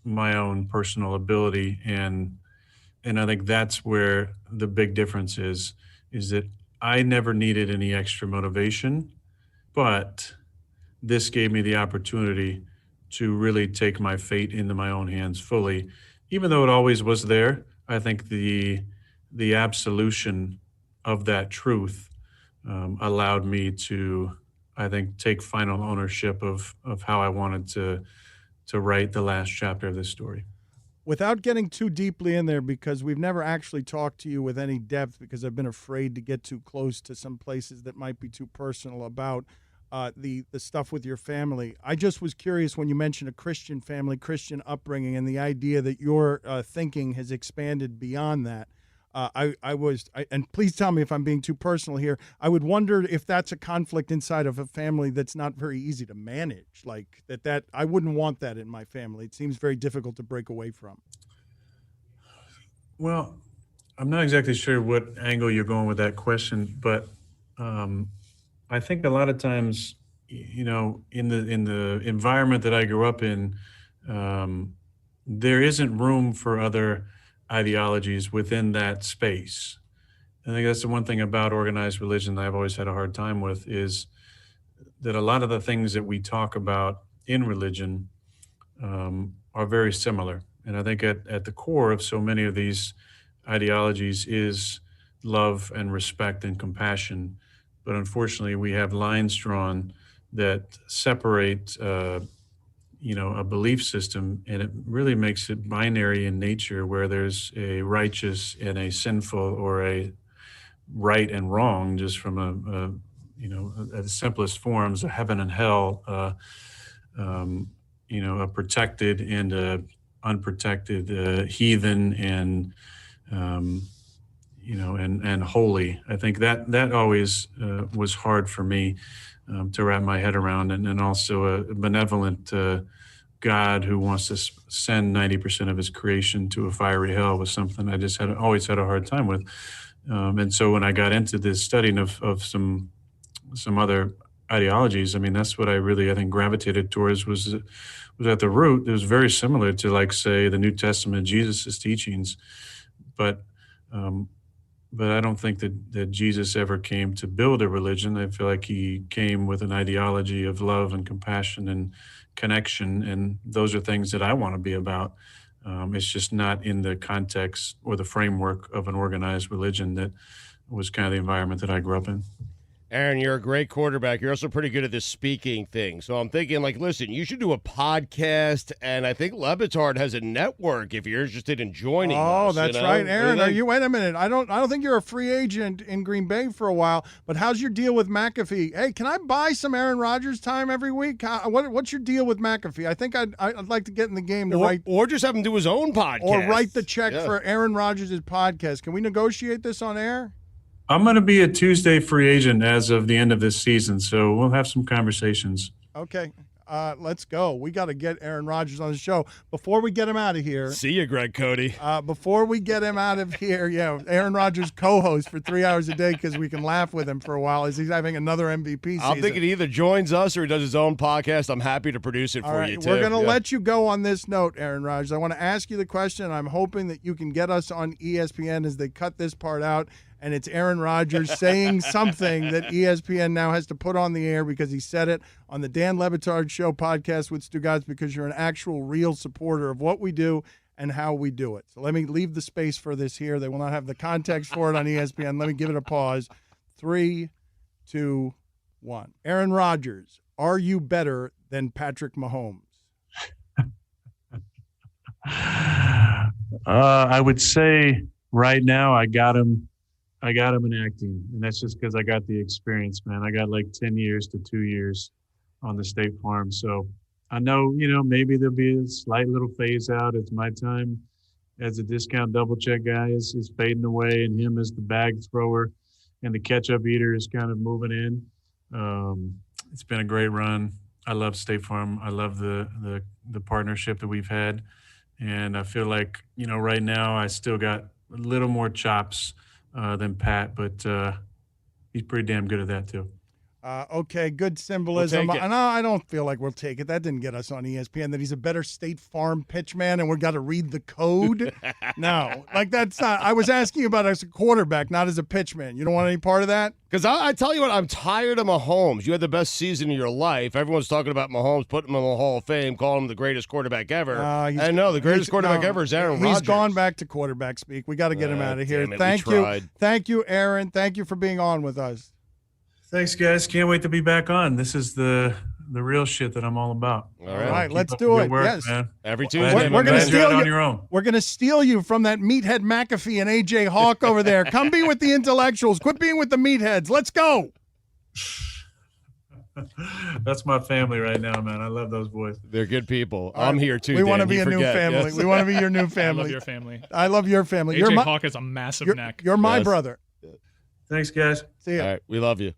my own personal ability. And I think that's where the big difference is that I never needed any extra motivation, but this gave me the opportunity to really take my fate into my own hands fully. Even though it always was there, I think the absolution of that truth allowed me to, I think, take final ownership of how I wanted to write the last chapter of this story. Without getting too deeply in there, because we've never actually talked to you with any depth, because I've been afraid to get too close to some places that might be too personal about the stuff with your family. I just was curious when you mentioned a Christian family, Christian upbringing, and the idea that your thinking has expanded beyond that. And please tell me if I'm being too personal here. I would wonder if that's a conflict inside of a family that's not very easy to manage. Like that I wouldn't want that in my family. It seems very difficult to break away from. Well, I'm not exactly sure what angle you're going with that question, but I think a lot of times, in the environment that I grew up in, there isn't room for other ideologies within that space. I think that's the one thing about organized religion that I've always had a hard time with, is that a lot of the things that we talk about in religion are very similar. And I think at the core of so many of these ideologies is love and respect and compassion. But unfortunately, we have lines drawn that separate a belief system, and it really makes it binary in nature, where there's a righteous and a sinful, or a right and wrong, just from at the simplest forms, a heaven and hell, a protected and a unprotected, heathen and and holy. I think that always was hard for me to wrap my head around, and also a benevolent God who wants to send 90% of his creation to a fiery hell was something I just always had a hard time with. And so when I got into this studying of some other ideologies, I mean, that's what I think gravitated towards was at the root. It was very similar to, like, say, the New Testament, Jesus' teachings, but I don't think that Jesus ever came to build a religion. I feel like he came with an ideology of love and compassion and connection, and those are things that I want to be about. It's just not in the context or the framework of an organized religion that was kind of the environment that I grew up in. Aaron, you're a great quarterback. You're also pretty good at this speaking thing. So I'm thinking, listen, you should do a podcast, and I think Batard has a network if you're interested in joining us. Oh, that's right. Aaron, wait a minute. I don't think you're a free agent in Green Bay for a while, but how's your deal with McAfee? Hey, can I buy some Aaron Rodgers time every week? What's your deal with McAfee? I think I'd like to get in the game to write. Or just have him do his own podcast. Or write the check for Aaron Rodgers' podcast. Can we negotiate this on air? I'm going to be a Tuesday free agent as of the end of this season, so we'll have some conversations. Okay, let's go. We got to get Aaron Rodgers on the show. Before we get him out of here. See you, Greg Cody. Before we get him out of here, Aaron Rodgers co-host for 3 hours a day because we can laugh with him for a while as he's having another MVP season. I'm thinking he either joins us or he does his own podcast. I'm happy to produce it for you, too. We're going to let you go on this note, Aaron Rodgers. I want to ask you the question, and I'm hoping that you can get us on ESPN as they cut this part out. And it's Aaron Rodgers saying something that ESPN now has to put on the air because he said it on the Dan Le Batard Show podcast with Stugotz, because you're an actual real supporter of what we do and how we do it. So let me leave the space for this here. They will not have the context for it on ESPN. Let me give it a pause. 3, 2, 1. Aaron Rodgers, are you better than Patrick Mahomes? I would say right now I got him in acting, and that's just because I got the experience, man. I got like 10 years to 2 years on the State Farm. So I know, maybe there'll be a slight little phase out as my time as a discount double check guy is fading away, and him as the bag thrower and the ketchup eater is kind of moving in. It's been a great run. I love State Farm. I love the partnership that we've had. And I feel like, right now I still got a little more chops than Pat, but he's pretty damn good at that too. Okay, good symbolism. We'll No, I don't feel like we'll take it. That didn't get us on ESPN, that he's a better State Farm pitchman and we've got to read the code. No, that's not. I was asking you about as a quarterback, not as a pitchman. You don't want any part of that? Because I tell you what, I'm tired of Mahomes. You had the best season of your life. Everyone's talking about Mahomes, putting him in the Hall of Fame, calling him the greatest quarterback ever. I know, the greatest quarterback ever is Aaron Rodgers. He's gone back to quarterback speak. We got to get him out of here. Thank you, Aaron. Thank you for being on with us. Thanks, guys. Can't wait to be back on. This is the real shit that I'm all about. All right, Keep let's up do the it. good work, Yes. man. Every Tuesday. We're going to steal on you. your own. We're going to steal you from that meathead McAfee and AJ Hawk over there. Come be with the intellectuals. Quit being with the meatheads. Let's go. That's my family right now, man. I love those boys. They're good people. All right, I'm here too. We want to Dan. be You a new forget. family. Yes. We want to be your new family. I love your family. I love your family. AJ You're Hawk has a massive neck. You're my Yes. brother. Thanks, guys. See ya. All right, we love you.